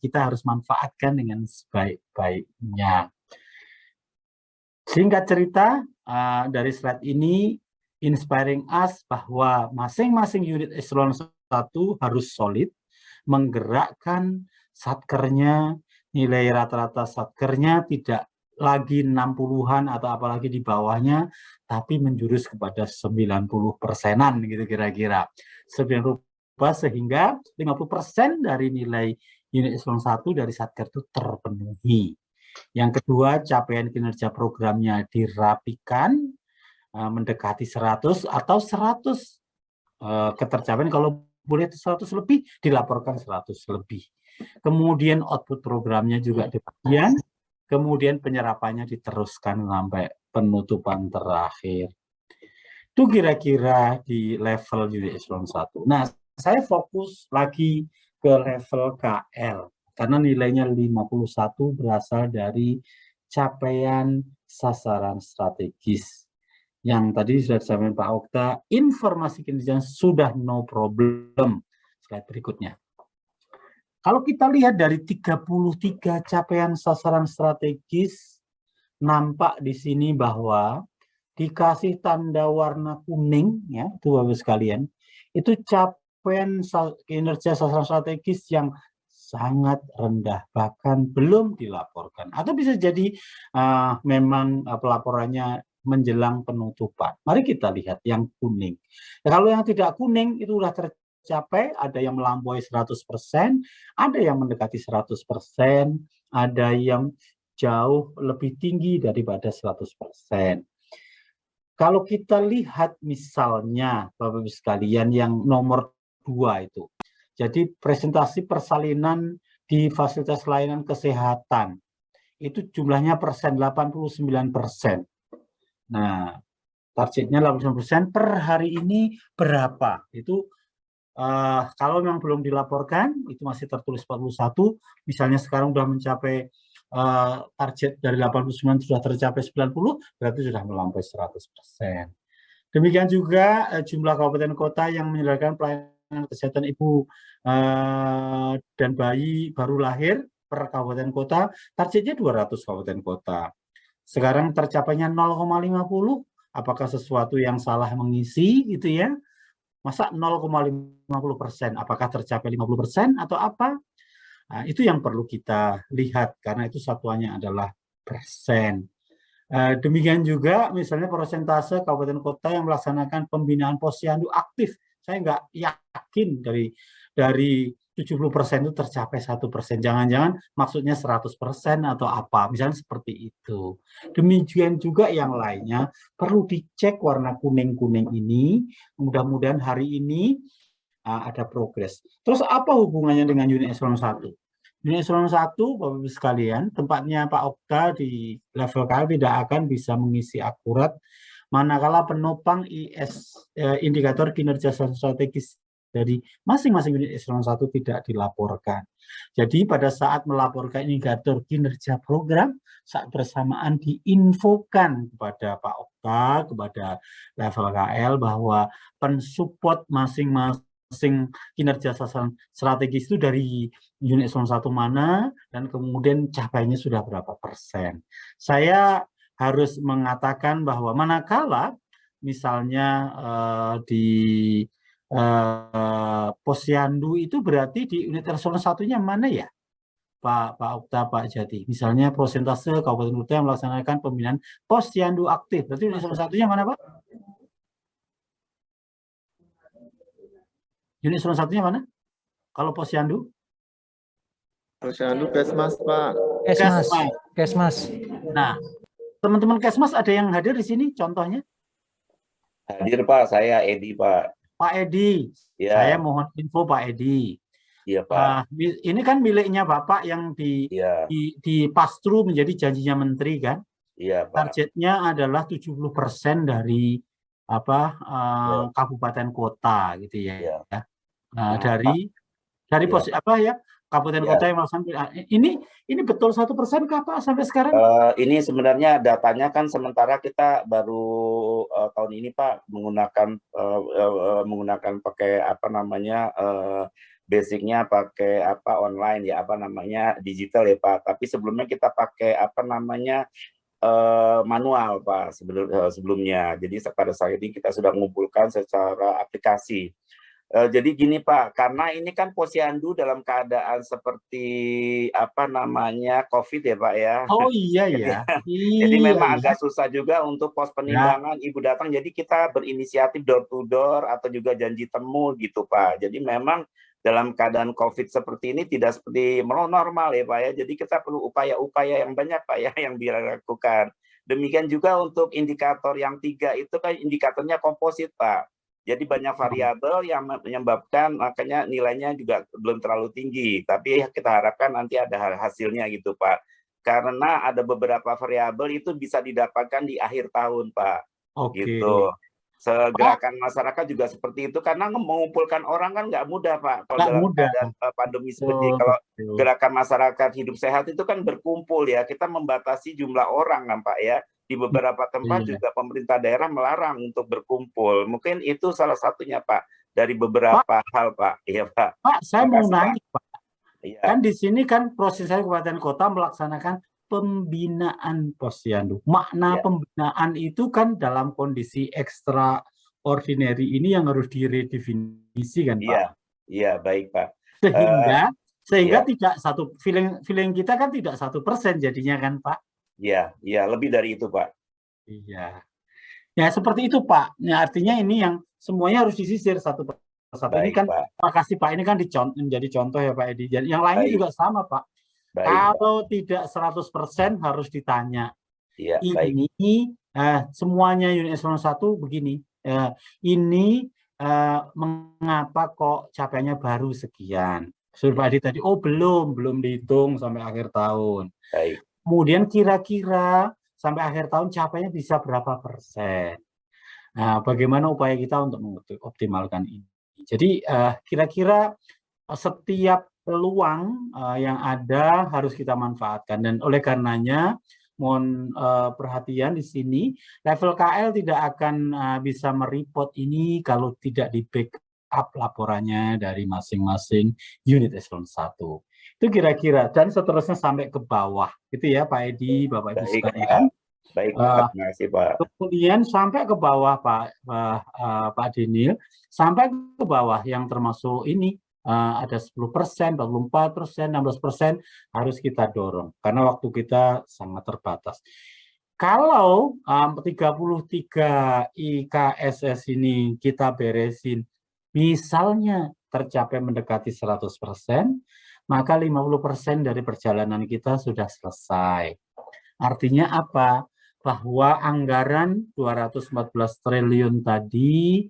kita harus manfaatkan dengan sebaik-baiknya. Singkat cerita, dari slide ini inspiring us bahwa masing-masing unit eselon 1 harus solid, menggerakkan satkernya, nilai rata-rata satkernya tidak lagi 60-an atau apalagi di bawahnya, tapi menjurus kepada 90%-an gitu kira-kira. 90% sehingga 50% dari nilai unit eselon 1 dari satker itu terpenuhi. Yang kedua, capaian kinerja programnya dirapikan, mendekati 100 atau 100 ketercapaian, kalau boleh 100 lebih, dilaporkan 100 lebih. Kemudian output programnya juga demikian, kemudian penyerapannya diteruskan sampai penutupan terakhir. Itu kira-kira di level unit eselon 1. Nah, saya fokus lagi ke level KL, karena nilainya 51 berasal dari capaian sasaran strategis. Yang tadi sudah disampaikan Pak Okta, informasi kinerja sudah no problem. Slide berikutnya. Kalau kita lihat dari 33 capaian sasaran strategis, nampak di sini bahwa dikasih tanda warna kuning, ya, itu Bapak sekalian, itu capaian kinerja sasaran strategis yang sangat rendah, bahkan belum dilaporkan. Atau bisa jadi memang pelaporannya menjelang penutupan. Mari kita lihat yang kuning. Kalau yang tidak kuning itu sudah tercapai, ada yang melampaui 100%, ada yang mendekati 100%, ada yang jauh lebih tinggi daripada 100%. Kalau kita lihat misalnya Bapak-Ibu sekalian yang nomor 2 itu. Jadi presentasi persalinan di fasilitas layanan kesehatan itu jumlahnya persen 89%. Nah, targetnya 89% per hari ini berapa? Itu kalau memang belum dilaporkan itu masih tertulis 41, misalnya sekarang sudah mencapai target dari 89 sudah tercapai 90, berarti sudah melampaui 100%. Demikian juga jumlah kabupaten kota yang menyediakan pelayanan kesehatan ibu dan bayi baru lahir per kabupaten kota, targetnya 200 kabupaten kota. Sekarang tercapainya 0,50, apakah sesuatu yang salah mengisi gitu ya? Masa 0,50%, apakah tercapai 50% atau apa? Nah, itu yang perlu kita lihat, karena itu satuannya adalah persen. Demikian juga misalnya persentase kabupaten kota yang melaksanakan pembinaan posyandu aktif. Saya nggak yakin dari 70% itu tercapai 1%. Jangan-jangan maksudnya 100% atau apa, misalnya seperti itu. Demikian juga yang lainnya, perlu dicek warna kuning-kuning ini, mudah-mudahan hari ini ada progres. Terus apa hubungannya dengan unit eselon 1? Unit eselon 1, Bapak-Ibu sekalian, tempatnya Pak Okta di level KL tidak akan bisa mengisi akurat manakala penopang indikator kinerja strategis dari masing-masing unit eselon 1 tidak dilaporkan. Jadi pada saat melaporkan indikator kinerja program, saat bersamaan diinfokan kepada Pak Okta, kepada level KL bahwa pensupport masing-masing kinerja sasaran strategis itu dari unit eselon 1 mana, dan kemudian capaiannya sudah berapa persen. Saya harus mengatakan bahwa manakala misalnya di posyandu itu berarti di unit eselon 1-nya mana ya, Pak Okta, Pak Jati? Misalnya persentase kabupaten kota yang melaksanakan pembinaan posyandu aktif, berarti unit eselon 1-nya mana, Pak? Unit eselon 1-nya mana? Kalau posyandu? Posyandu Kesmas, Pak. Kesmas. Nah, teman-teman Kesmas ada yang hadir di sini contohnya? Hadir Pak, saya Edi Pak. Pak Edi, ya. Saya mohon info Pak Edi. Iya Pak. Ini kan miliknya Bapak yang di pass-through menjadi janjinya Menteri kan? Iya Pak. Targetnya adalah 70% dari kabupaten kota gitu ya. Ya. Nah, dari posisi apa ya? kabupaten Ya. kota yang melaksanakan. Ini betul 1% kah Pak sampai sekarang? Ini sebenarnya datanya kan sementara kita baru tahun ini Pak menggunakan pakai apa namanya basicnya pakai apa online ya apa namanya digital ya Pak. Tapi sebelumnya kita pakai apa namanya manual Pak sebelumnya. Jadi pada saat ini kita sudah mengumpulkan secara aplikasi. Jadi gini Pak, karena ini kan Posyandu dalam keadaan seperti apa namanya COVID ya Pak ya. Oh iya Jadi, ya. jadi Iya memang ya. agak susah juga untuk pos penimbangan ibu datang. Jadi kita berinisiatif door to door atau juga janji temu gitu Pak. Jadi memang dalam keadaan COVID seperti ini tidak seperti normal ya Pak ya. Jadi kita perlu upaya-upaya yang banyak Pak ya yang dilakukan. Demikian juga untuk indikator yang 3 itu kan indikatornya komposit Pak. Jadi banyak variabel yang menyebabkan makanya nilainya juga belum terlalu tinggi. Tapi kita harapkan nanti ada hasilnya gitu Pak. Karena ada beberapa variabel itu bisa didapatkan di akhir tahun Pak. Oke. Gitu. Gerakan masyarakat juga seperti itu karena mengumpulkan orang kan nggak mudah Pak. Kalau Nggak dalam mudah. keadaan pandemi seperti ini. Betul, Kalau betul. gerakan masyarakat hidup sehat itu kan berkumpul ya. Kita membatasi jumlah orang kan Pak ya. Di beberapa tempat Iya. juga pemerintah daerah melarang untuk berkumpul. Mungkin itu salah satunya Pak dari beberapa hal Pak. Iya Pak. Pak, saya mau Makasih, nanya Pak. Iya. Kan di sini kan proses saya kabupaten kota melaksanakan pembinaan posyandu. Makna Ya. pembinaan itu kan dalam kondisi extraordinary ini yang harus diredefinisi kan Pak. Iya, iya baik Pak. Sehingga iya. tidak satu feeling kita kan tidak 1% jadinya kan Pak. Iya, iya lebih dari itu Pak. Iya. Ya seperti itu Pak. Ya, artinya ini yang semuanya harus disisir satu persatu. Ini Baik kan Pak. terima kasih Pak. Ini kan menjadi contoh ya Pak Edi. Dan yang lainnya Baik. juga sama Pak. Baik, Kalau tidak 100% harus ditanya. Iya, baik. Ini semuanya unit eselon 1 begini. Ini mengapa kok capaiannya baru sekian? Sudah Pak Edi tadi, oh belum dihitung sampai akhir tahun. Baik. Kemudian kira-kira sampai akhir tahun capainya bisa berapa persen? Nah, bagaimana upaya kita untuk mengoptimalkan ini? Jadi kira-kira setiap peluang yang ada harus kita manfaatkan dan oleh karenanya mohon perhatian di sini level KL tidak akan bisa mereport ini kalau tidak di backup laporannya dari masing-masing unit eselon 1. Itu kira-kira dan seterusnya sampai ke bawah gitu ya Pak Edi, Bapak Ibu sekalian. Baik Pak, terima kasih Pak. Kemudian sampai ke bawah Pak Dinil, sampai ke bawah yang termasuk ini ada 10%, 24%, 16% harus kita dorong karena waktu kita sangat terbatas. Kalau 33 IKSS ini kita beresin, misalnya tercapai mendekati 100%, maka 50% dari perjalanan kita sudah selesai. Artinya apa? Bahwa anggaran 214 triliun tadi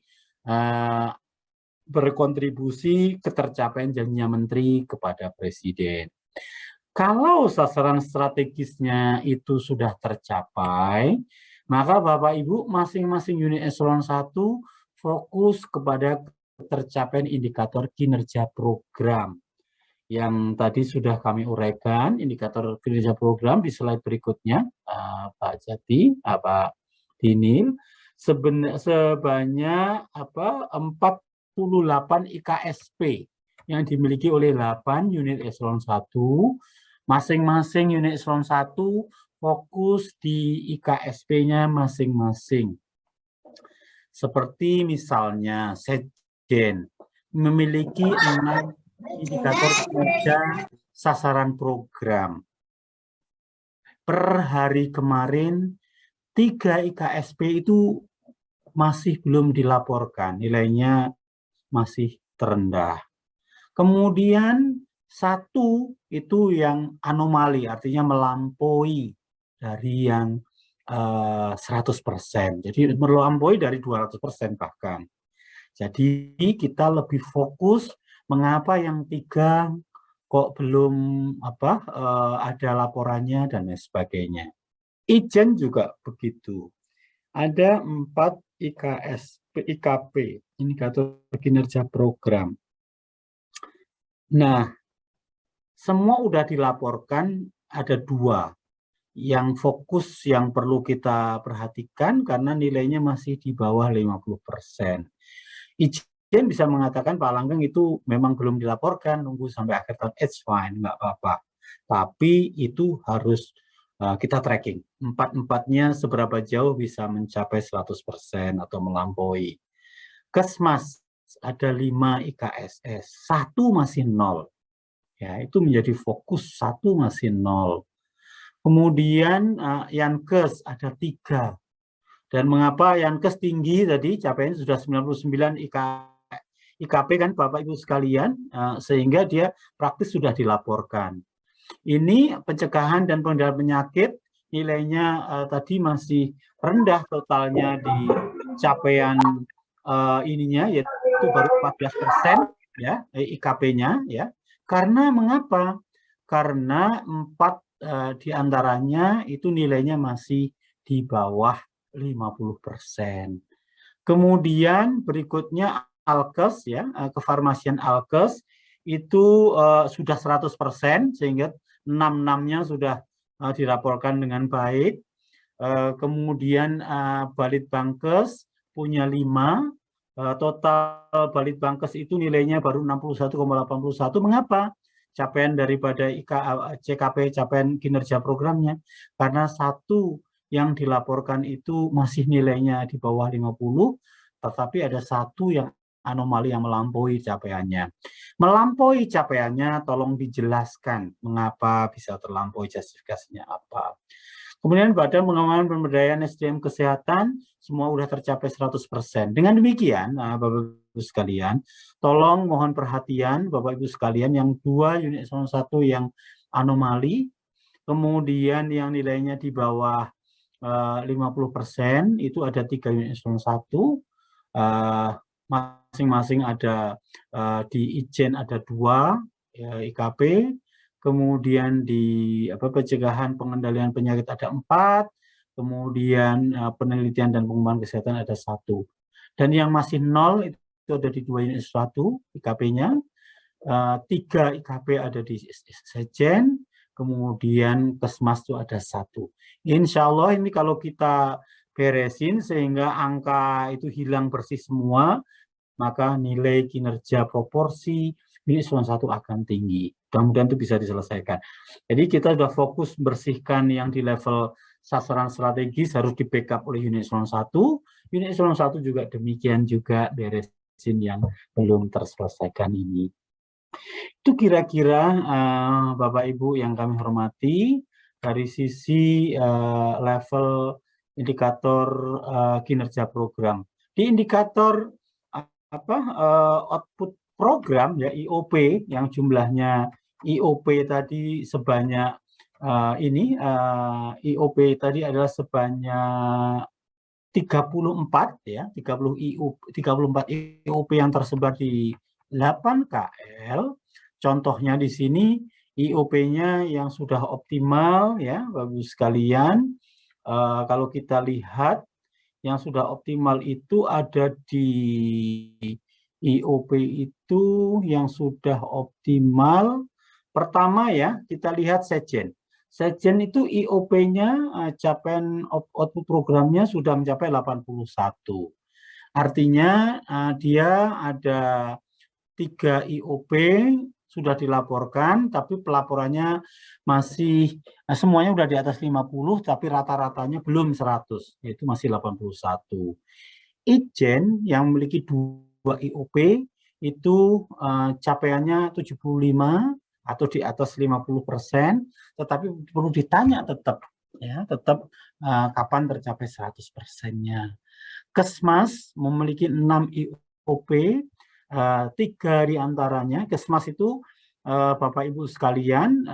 berkontribusi ke tercapaian janjinya Menteri kepada Presiden. Kalau sasaran strategisnya itu sudah tercapai, maka Bapak Ibu masing-masing unit eselon 1 fokus kepada tercapaian indikator kinerja program. Yang tadi sudah kami uraikan, indikator kinerja program di slide berikutnya, Pak Jati, Pak Dinil, sebanyak 48 IKSP yang dimiliki oleh 8 unit eselon 1, masing-masing unit eselon 1 fokus di IKSP-nya masing-masing. Seperti misalnya Setjen memiliki 6 indikator kinerja sasaran program. Per hari kemarin 3 IKSP itu masih belum dilaporkan, nilainya masih terendah. Kemudian 1 itu yang anomali, artinya melampaui dari yang 100%. Jadi melampaui dari 200% bahkan. Jadi kita lebih fokus mengapa yang 3 kok belum ada laporannya dan lain sebagainya. Ijen juga begitu. Ada 4 IKP, indikator kinerja program. Nah, semua udah dilaporkan, ada 2 yang fokus yang perlu kita perhatikan karena nilainya masih di bawah 50%. Ijen bisa mengatakan Pak Langgeng itu memang belum dilaporkan, nunggu sampai akhir tahun, it's fine, nggak apa-apa. Tapi itu harus kita tracking. 4-4-nya seberapa jauh bisa mencapai 100% atau melampaui. Kesmas ada 5 IKSS, 1 masih 0. Ya, itu menjadi fokus, 1 masih 0. Kemudian Yankes ada 3. Dan mengapa Yankes tinggi tadi, capaiannya sudah 99 IKP kan Bapak Ibu sekalian, sehingga dia praktis sudah dilaporkan. Ini pencegahan dan pengendalian penyakit, nilainya tadi masih rendah totalnya di capaian ininya, yaitu baru 14% ya, IKP-nya ya. Karena mengapa? Karena 4 di antaranya itu nilainya masih di bawah 50%. Kemudian berikutnya Alkes ya, kefarmasian Alkes itu sudah 100% sehingga 6-6-nya sudah dilaporkan dengan baik. Kemudian Balitbangkes punya 5, total Balitbangkes itu nilainya baru 61,81. Mengapa? Capaian daripada CKP, capaian kinerja programnya, karena 1 yang dilaporkan itu masih nilainya di bawah 50, tetapi ada 1 yang anomali yang melampaui capaiannya. Melampaui capaiannya, tolong dijelaskan mengapa bisa terlampaui, justifikasinya apa. Kemudian Badan Pengembangan Pemberdayaan SDM Kesehatan, semua sudah tercapai 100%. Dengan demikian, Bapak Ibu sekalian, tolong mohon perhatian Bapak Ibu sekalian, yang 2 unit eselon 1 yang anomali, kemudian yang nilainya di bawah 50%, itu ada 3 unit eselon 1, masing-masing ada di Ijen ada 2 ya, IKP, kemudian di pencegahan pengendalian penyakit ada 4, kemudian penelitian dan pengembangan kesehatan ada 1. Dan yang masih 0 itu ada di 2 unit 1 IKP-nya, 3 IKP ada di Sejen, kemudian Kesmas itu ada 1. Insya Allah ini kalau kita beresin sehingga angka itu hilang bersih semua, maka nilai kinerja proporsi unit eselon 1 akan tinggi. Mudah-mudahan itu bisa diselesaikan. Jadi kita sudah fokus bersihkan yang di level sasaran strategis harus di backup oleh unit eselon 1. Unit eselon 1 juga demikian juga beresin yang belum terselesaikan ini. Itu kira-kira Bapak Ibu yang kami hormati dari sisi level indikator kinerja program. Di indikator output program ya IOP yang jumlahnya IOP tadi sebanyak IOP tadi adalah sebanyak 34 ya, 34 IOP yang tersebar di 8 KL. Contohnya di sini IOP-nya yang sudah optimal ya, Bapak sekalian. Kalau kita lihat yang sudah optimal itu ada di IOP itu yang sudah optimal. Pertama ya, kita lihat Sejen. Sejen itu IOP-nya capaian output programnya sudah mencapai 81. Artinya dia ada 3 IOP sudah dilaporkan, tapi pelaporannya masih semuanya sudah di atas 50, tapi rata-ratanya belum 100, yaitu masih 81. Ijen yang memiliki 2 IOP itu capaiannya 75 atau di atas 50%, tetapi perlu ditanya tetap kapan tercapai 100%-nya. Kesmas memiliki 6 IOP, 3 diantaranya Kesmas itu Bapak Ibu sekalian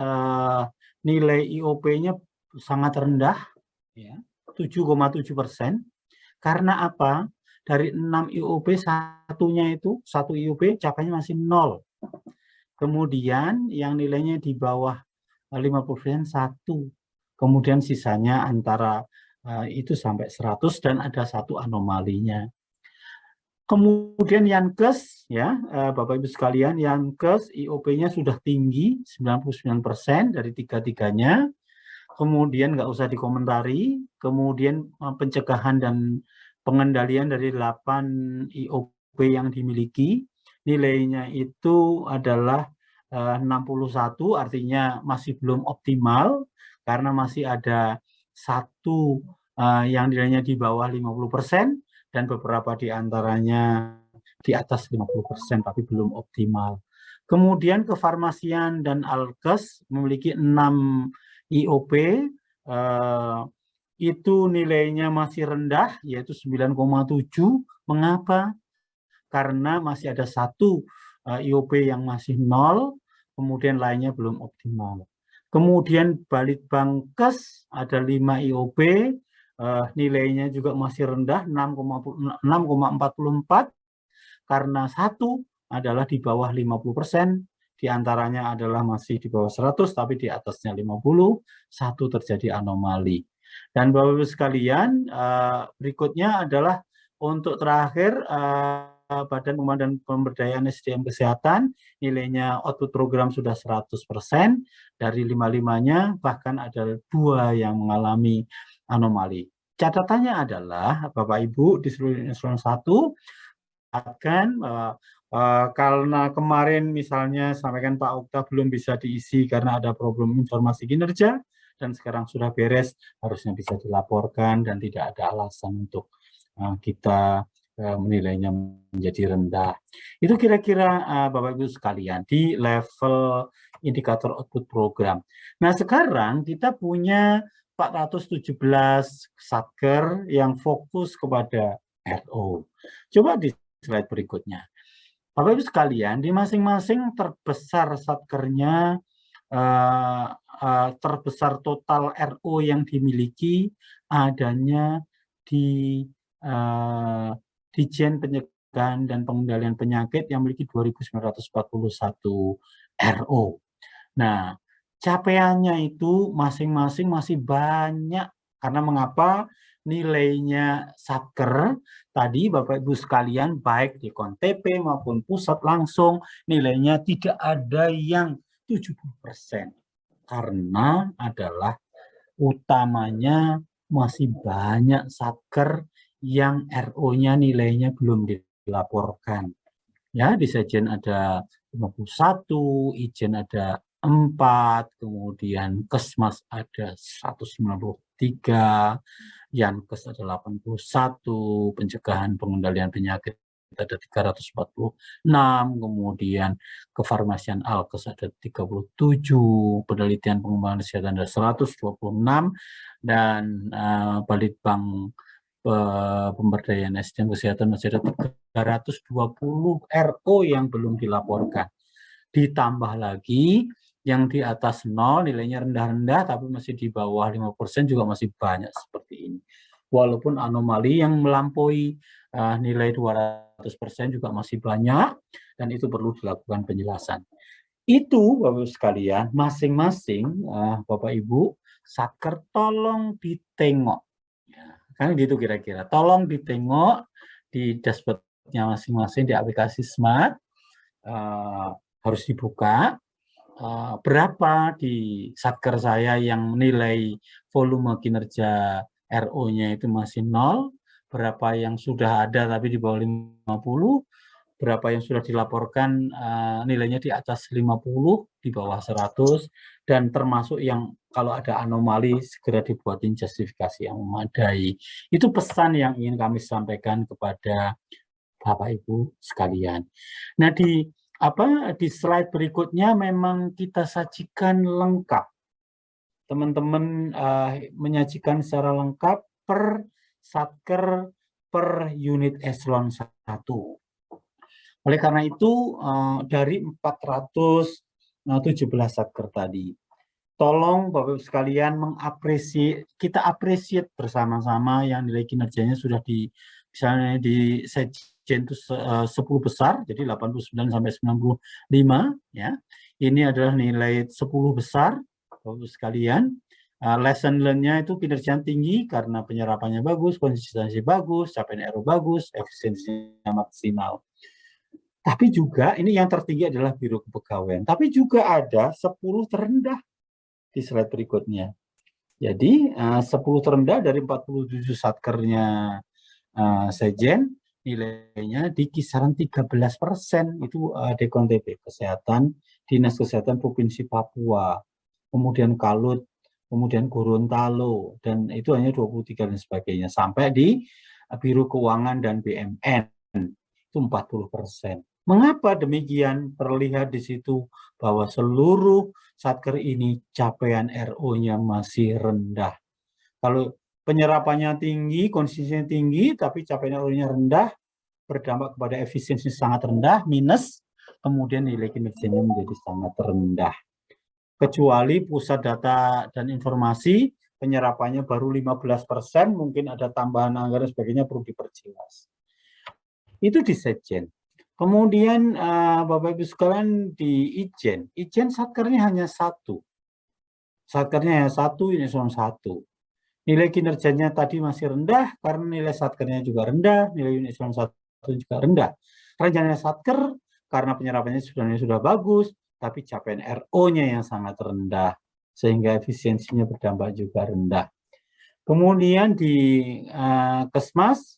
nilai IOP-nya sangat rendah ya, 7,7%. Karena apa? Dari 6 IOP satu IOP capaiannya masih 0. Kemudian yang nilainya di bawah 50% 1. Kemudian sisanya antara itu sampai 100 dan ada 1 anomalinya. Kemudian Yankes, ya Bapak Ibu sekalian, Yankes IOP-nya sudah tinggi 99% dari tiga-tiganya. Kemudian nggak usah dikomentari. Kemudian pencegahan dan pengendalian dari 8 IOP yang dimiliki, nilainya itu adalah 61, artinya masih belum optimal karena masih ada satu yang nilainya di bawah 50%. Dan beberapa di antaranya di atas 50% tapi belum optimal. Kemudian kefarmasian dan alkes memiliki 6 IOP, itu nilainya masih rendah, yaitu 9,7. Mengapa? Karena masih ada satu IOP yang masih 0, kemudian lainnya belum optimal. Kemudian Balitbangkes ada 5 IOP, nilainya juga masih rendah 6,44 karena satu adalah di bawah 50%, di antaranya adalah masih di bawah 100 tapi di atasnya 50, satu terjadi anomali. Dan Bapak Ibu sekalian, berikutnya adalah untuk terakhir Badan Pengembangan dan Pemberdayaan SDM Kesehatan, nilainya output program sudah 100%, dari 5-5-nya bahkan ada 2 yang mengalami anomali. Catatannya adalah Bapak Ibu di seluruh eselon 1 akan karena kemarin misalnya sampaikan Pak Okta belum bisa diisi karena ada problem informasi kinerja dan sekarang sudah beres, harusnya bisa dilaporkan dan tidak ada alasan untuk kita menilainya menjadi rendah. Itu kira-kira Bapak Ibu sekalian di level indikator output program. Nah sekarang kita punya 417 satker yang fokus kepada RO. Coba di slide berikutnya. Bapak Ibu sekalian, di masing-masing terbesar satkernya, terbesar total RO yang dimiliki adanya di Ditjen Pencegahan dan Pengendalian Penyakit yang memiliki 2.941 RO. Nah, capaiannya itu masing-masing masih banyak. Karena mengapa? Nilainya satker tadi Bapak Ibu sekalian baik di KONTP maupun pusat langsung nilainya tidak ada yang 70%. Karena adalah utamanya masih banyak satker yang RO-nya nilainya belum dilaporkan. Ya, di Sekjen ada 51, Ijen ada 4, kemudian Kesmas ada 193, Yankes ada 81, pencegahan pengendalian penyakit ada 346, kemudian kefarmasian Alkes ada 37, penelitian pengembangan kesehatan ada 126, dan Balitbank Pemberdayaan SDM Kesehatan masih ada 320 RO yang belum dilaporkan. Ditambah lagi yang di atas 0 nilainya rendah-rendah tapi masih di bawah 5% juga masih banyak seperti ini. Walaupun anomali yang melampaui nilai 200% juga masih banyak dan itu perlu dilakukan penjelasan. Itu Bapak Ibu sekalian, masing-masing Bapak Ibu satker tolong ditengok. Kan gitu kira-kira. Tolong ditengok di dashboardnya masing-masing di aplikasi Smart, harus dibuka. Berapa di satker saya yang nilai volume kinerja RO-nya itu masih 0, berapa yang sudah ada tapi di bawah 50, berapa yang sudah dilaporkan nilainya di atas 50, di bawah 100, dan termasuk yang kalau ada anomali segera dibuatin justifikasi yang memadai. Itu pesan yang ingin kami sampaikan kepada Bapak Ibu sekalian. Nah di slide berikutnya memang kita sajikan lengkap. Teman-teman menyajikan secara lengkap per satker per unit eselon 1. Oleh karena itu dari 417 satker tadi, tolong Bapak Ibu sekalian kita apresiasi bersama-sama yang nilai kinerjanya sudah misalnya di Sekjen itu 10 besar, jadi 89 sampai 95 ya. Ini adalah nilai 10 besar Bapak Ibu sekalian. lesson learn-nya itu kinerja tinggi karena penyerapannya bagus, konsistensi bagus, capaian RO bagus, efisiensinya maksimal. Tapi juga ini yang tertinggi adalah biro kepegawaian. Tapi juga ada 10 terendah di slide berikutnya. Jadi 10 terendah dari 47 satkernya Sejen, nilainya di kisaran 13%. Itu DKONTP, Kesehatan, Dinas Kesehatan Provinsi Papua, kemudian Kalut, kemudian Gorontalo, dan itu hanya 23 dan sebagainya. Sampai di Biro Keuangan dan BMN, itu 40%. Mengapa demikian? Terlihat di situ bahwa seluruh satker ini capaian RO-nya masih rendah. Kalau penyerapannya tinggi, konsistensinya tinggi, tapi capaian RO-nya rendah, berdampak kepada efisiensi sangat rendah, minus, kemudian nilai kinerjanya menjadi sangat rendah. Kecuali pusat data dan informasi, penyerapannya baru 15%, mungkin ada tambahan anggaran sebagainya perlu diperjelas. Itu di Sejen. Kemudian Bapak Ibu sekalian di Ijen satkernya hanya 1. Satkernya hanya 1, ini eselon 1. Nilai kinerjanya tadi masih rendah karena nilai satkernya juga rendah, nilai unit eselon 1 juga rendah. Rencana satker karena penyerapannya sebenarnya sudah bagus, tapi capaian RO-nya yang sangat rendah, sehingga efisiensinya berdampak juga rendah. Kemudian di Kesmas,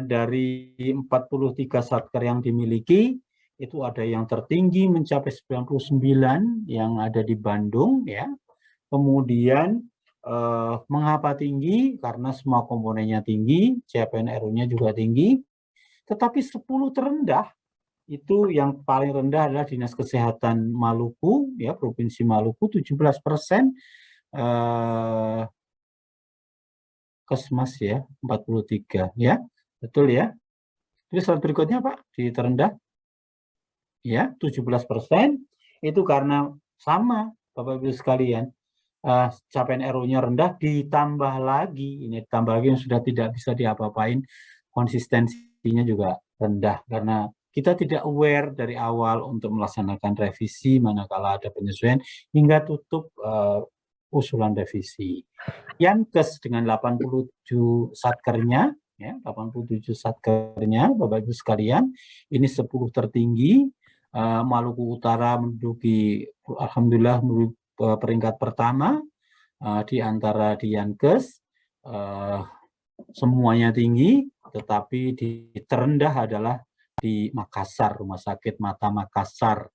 dari 43 satker yang dimiliki, itu ada yang tertinggi mencapai 99 yang ada di Bandung, ya. Kemudian mengapa tinggi? Karena semua komponennya tinggi, capaian RO-nya juga tinggi. Tetapi 10 terendah, itu yang paling rendah adalah Dinas Kesehatan Maluku, ya, Provinsi Maluku 17%, Kesmas ya 43, ya. Betul ya. Terus slide berikutnya Pak, di terendah. Ya, 17%. Itu karena sama Bapak Ibu sekalian. Capaian RO-nya rendah, ditambah lagi, ini tambah lagi yang sudah tidak bisa diapa-apain, konsistensinya juga rendah karena kita tidak aware dari awal untuk melaksanakan revisi manakala ada penyesuaian hingga tutup usulan revisi. Yankes dengan 87 satkernya, ya, 87 satkernya, Bapak Ibu sekalian, ini 10 tertinggi. Maluku Utara menduduki, alhamdulillah, peringkat pertama di antara di Yankes. Semuanya tinggi, tetapi di terendah adalah di Makassar, Rumah Sakit Mata Makassar.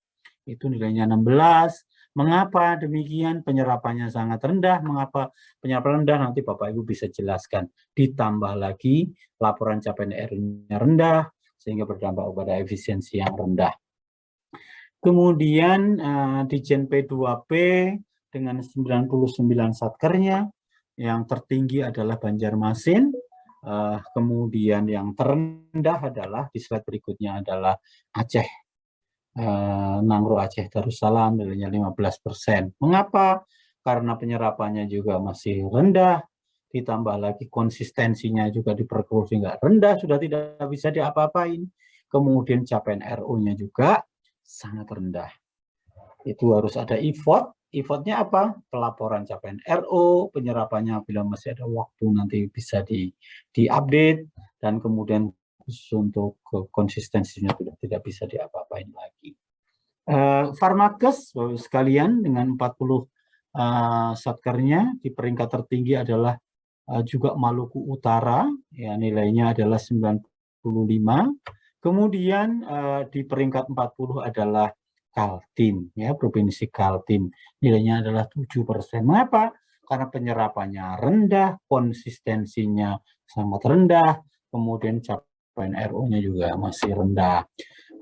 Itu nilainya 16. Mengapa demikian? Penyerapannya sangat rendah. Mengapa penyerapan rendah? Nanti Bapak Ibu bisa jelaskan. Ditambah lagi laporan capaian RO-nya rendah, sehingga berdampak pada efisiensi yang rendah. Kemudian di Jen P2P dengan 99 satkernya, yang tertinggi adalah Banjarmasin, kemudian yang terendah adalah di slide berikutnya adalah Aceh, Nangro Aceh Darussalam, nilainya 15%. Mengapa? Karena penyerapannya juga masih rendah, ditambah lagi konsistensinya juga diperkeruh sehingga rendah, sudah tidak bisa diapa-apain. Kemudian capaian RO-nya juga sangat rendah. Itu harus ada effort. Effortnya apa? Pelaporan capaian RO, penyerapannya bila masih ada waktu nanti bisa di-update, dan kemudian untuk konsistensinya sudah tidak bisa diapa-apain lagi. Farmakes, Bapak sekalian, dengan 40 satkernya, di peringkat tertinggi adalah juga Maluku Utara, ya, nilainya adalah 95. Kemudian di peringkat 40 adalah Kaltim, ya, Provinsi Kaltim, nilainya adalah 7%. Mengapa? Karena penyerapannya rendah, konsistensinya sangat rendah, kemudian capaian RO-nya juga masih rendah.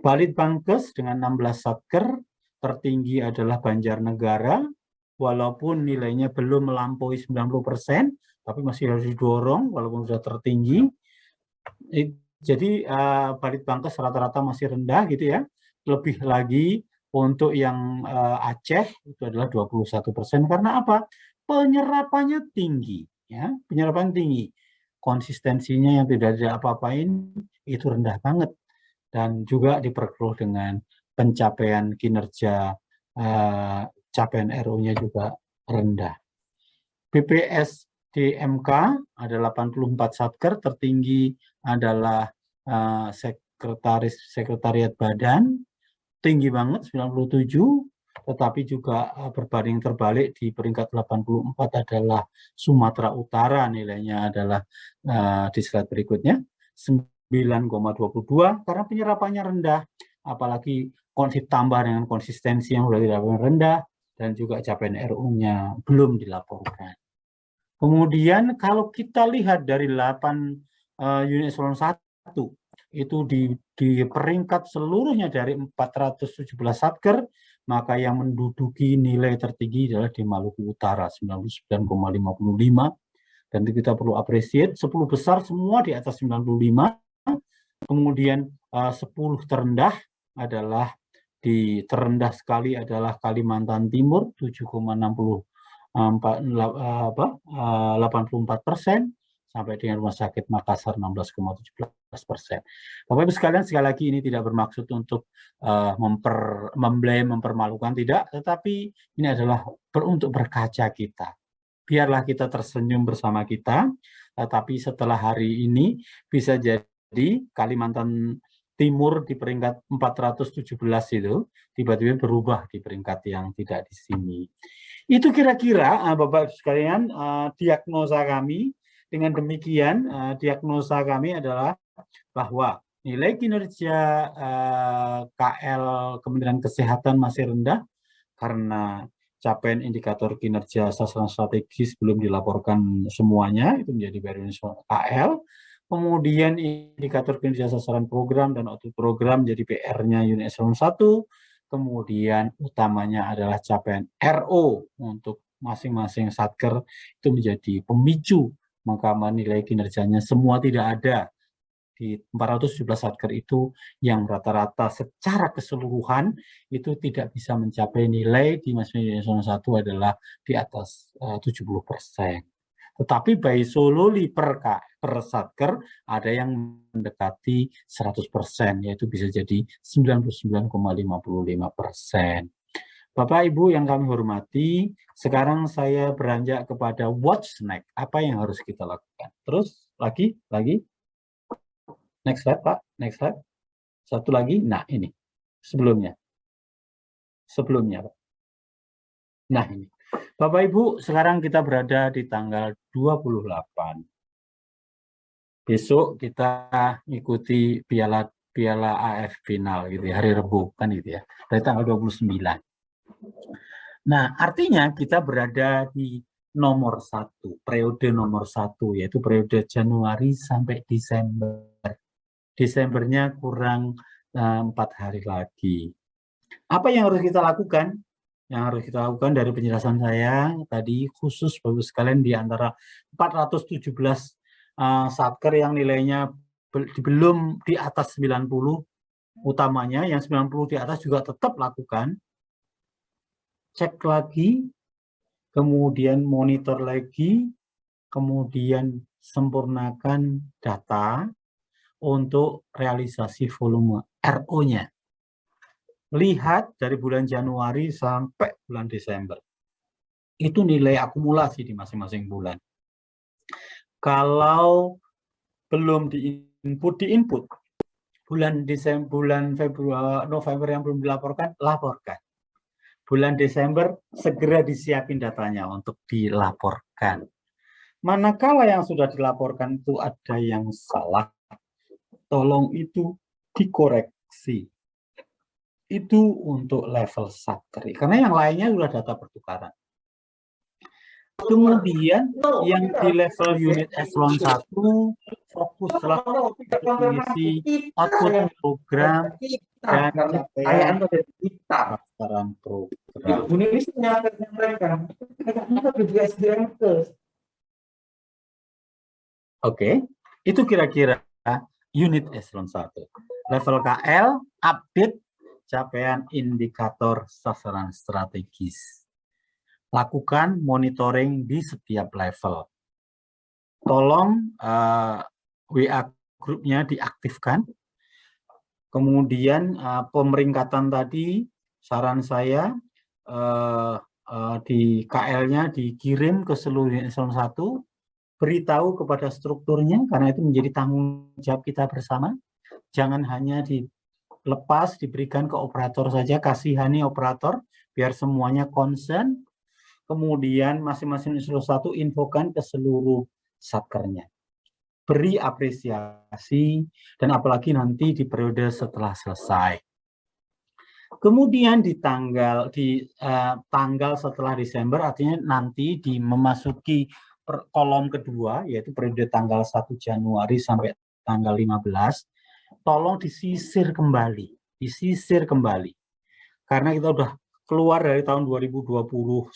Balitbangkes dengan 16 satker, tertinggi adalah Banjarnegara, walaupun nilainya belum melampaui 90%, tapi masih harus didorong walaupun sudah tertinggi. Jadi Balitbangkes rata-rata masih rendah gitu ya. Lebih lagi untuk yang Aceh itu adalah 21%. Karena apa? Penyerapannya tinggi, ya, penyerapan tinggi. Konsistensinya yang tidak ada apa-apain itu rendah banget, dan juga diperkeruh dengan pencapaian kinerja, capaian RO-nya juga rendah. BPS DMK ada 84 satker, tertinggi adalah sekretariat badan, tinggi banget 97, tetapi juga berbanding terbalik di peringkat 84 adalah Sumatera Utara, nilainya adalah di slide berikutnya 9,22 karena penyerapannya rendah, apalagi ditambah dengan konsistensi yang sudah tidak rendah dan juga capaian RU-nya belum dilaporkan. Kemudian kalau kita lihat dari 8 unit eselon 1 itu di peringkat seluruhnya dari 417 satker, maka yang menduduki nilai tertinggi adalah di Maluku Utara 99,55, dan kita perlu appreciate 10 besar semua di atas 95. Kemudian 10 terendah adalah terendah sekali adalah Kalimantan Timur 7,84%, sampai dengan Rumah Sakit Makassar 16,17%. Bapak Ibu sekalian, sekali lagi ini tidak bermaksud untuk mempermalukan, tidak, tetapi ini adalah untuk berkaca kita. Biarlah kita tersenyum bersama kita, tetapi setelah hari ini bisa jadi Kalimantan Timur di peringkat 417 itu tiba-tiba berubah di peringkat yang tidak di sini. Itu kira-kira Bapak Ibu sekalian diagnosa kami. Dengan demikian diagnosa kami adalah bahwa nilai kinerja KL Kementerian Kesehatan masih rendah karena capaian indikator kinerja sasaran strategis belum dilaporkan semuanya, itu menjadi baru KL. Kemudian indikator kinerja sasaran program dan output program jadi PR-nya unit eselon 1. Kemudian utamanya adalah capaian RO untuk masing-masing satker itu menjadi pemicu, maka nilai kinerjanya semua tidak ada. Di 417 satker itu yang rata-rata secara keseluruhan itu tidak bisa mencapai nilai di masing-masing eselon 1 adalah di atas 70%. Tetapi by solely per satker ada yang mendekati 100%, yaitu bisa jadi 99,55%. Bapak Ibu yang kami hormati, sekarang saya beranjak kepada what's next. Apa yang harus kita lakukan? Terus lagi. Next slide, Pak. Next slide. Satu lagi. Nah, ini. Sebelumnya, Pak. Nah, ini. Bapak Ibu, sekarang kita berada di tanggal 28. Besok kita ikuti piala AF final gitu ya, hari Rabu kan gitu ya. Dari tanggal 29. Nah, artinya kita berada di nomor 1, periode nomor 1, yaitu periode Januari sampai Desember. Desembernya kurang 4 hari lagi. Apa yang harus kita lakukan? Yang harus kita lakukan dari penjelasan saya tadi, khusus Bapak sekalian di antara 417 satker yang nilainya belum di atas 90, utamanya yang 90 di atas juga tetap lakukan. Cek lagi, kemudian monitor lagi, kemudian sempurnakan data untuk realisasi volume RO-nya. Lihat dari bulan Januari sampai bulan Desember. Itu nilai akumulasi di masing-masing bulan. Kalau belum di input bulan November yang belum dilaporkan, laporkan. Bulan Desember segera disiapin datanya untuk dilaporkan. Manakala yang sudah dilaporkan itu ada yang salah, tolong itu dikoreksi. Itu untuk level satker, karena yang lainnya sudah data pertukaran. Kemudian yang di level unit eselon 1 fokuslah untuk mengisi output program dan capaian sasaran program. Oke, itu kira-kira unit eselon 1. Level KL update capaian indikator sasaran strategis. Lakukan monitoring di setiap level. Tolong WA grupnya diaktifkan. Kemudian pemeringkatan tadi, saran saya di KL-nya dikirim ke seluruh eselon 1, beritahu kepada strukturnya, karena itu menjadi tanggung jawab kita bersama. Jangan hanya dilepas, diberikan ke operator saja, kasihani operator, biar semuanya concern. Kemudian masing-masing eselon 1 infokan ke seluruh satkernya. Beri apresiasi, dan apalagi nanti di periode setelah selesai. Kemudian di tanggal setelah Desember, artinya nanti memasuki kolom kedua, yaitu periode tanggal 1 Januari sampai tanggal 15, tolong disisir kembali. Karena kita udah keluar dari tahun 2021,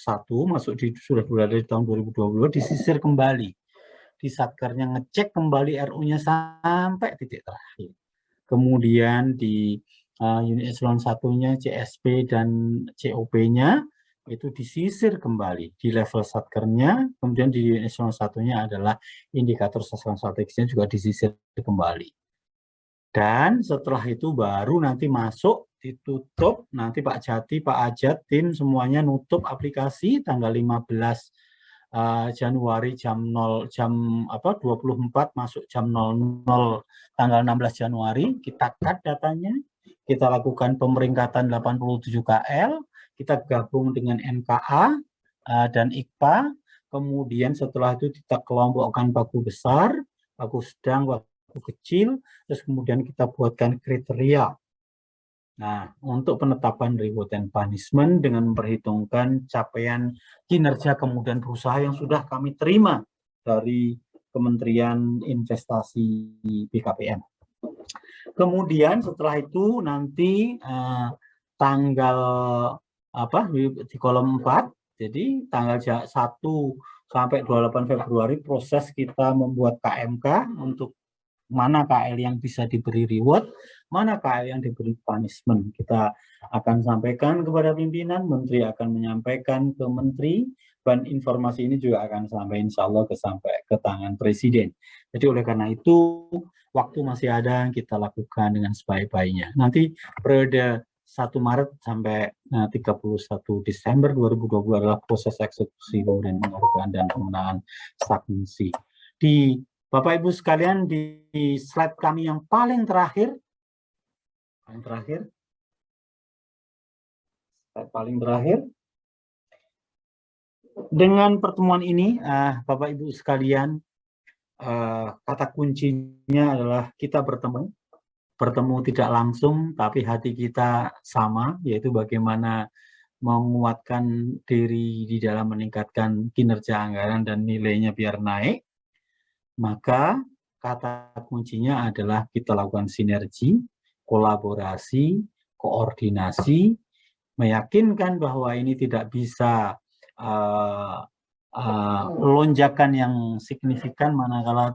sudah berada di tahun 2022, disisir kembali. Di satkernya ngecek kembali RU-nya sampai titik terakhir. Kemudian di unit eselon 1-nya, CSP dan COP-nya itu disisir kembali di level satkernya. Kemudian di unit eselon 1-nya adalah indikator sasaran strategisnya juga disisir kembali. Dan setelah itu baru nanti masuk, ditutup, nanti Pak Jati, Pak Ajat, tim semuanya nutup aplikasi tanggal 15 Januari jam 24 masuk jam 00 tanggal 16 Januari, kita cut datanya, kita lakukan pemeringkatan 87 KL, kita gabung dengan NKA dan IKPA, kemudian setelah itu kita kelompokkan pagu besar, pagu sedang, pagu kecil, terus kemudian kita buatkan kriteria. Nah, untuk penetapan reward and punishment dengan memperhitungkan capaian kinerja kemudian berusaha yang sudah kami terima dari Kementerian Investasi BKPM. Kemudian setelah itu nanti tanggal di kolom 4, jadi tanggal 1 sampai 28 Februari proses kita membuat KMK untuk mana KL yang bisa diberi reward, mana KL yang diberi punishment. Kita akan sampaikan kepada pimpinan, menteri akan menyampaikan ke menteri, dan informasi ini juga akan sampai insya Allah sampai ke tangan presiden. Jadi oleh karena itu, waktu masih ada, kita lakukan dengan sebaik-baiknya. Nanti periode 1 Maret sampai 31 Desember 2020 adalah proses eksekusi pemberian penghargaan dan pemenangan stagnasi. Di Bapak Ibu sekalian, di slide kami yang paling terakhir, dengan pertemuan ini, Bapak Ibu sekalian, kata kuncinya adalah kita bertemu tidak langsung, tapi hati kita sama, yaitu bagaimana menguatkan diri di dalam meningkatkan kinerja anggaran dan nilainya biar naik. Maka kata kuncinya adalah kita lakukan sinergi, kolaborasi, koordinasi, meyakinkan bahwa ini tidak bisa lonjakan yang signifikan manakala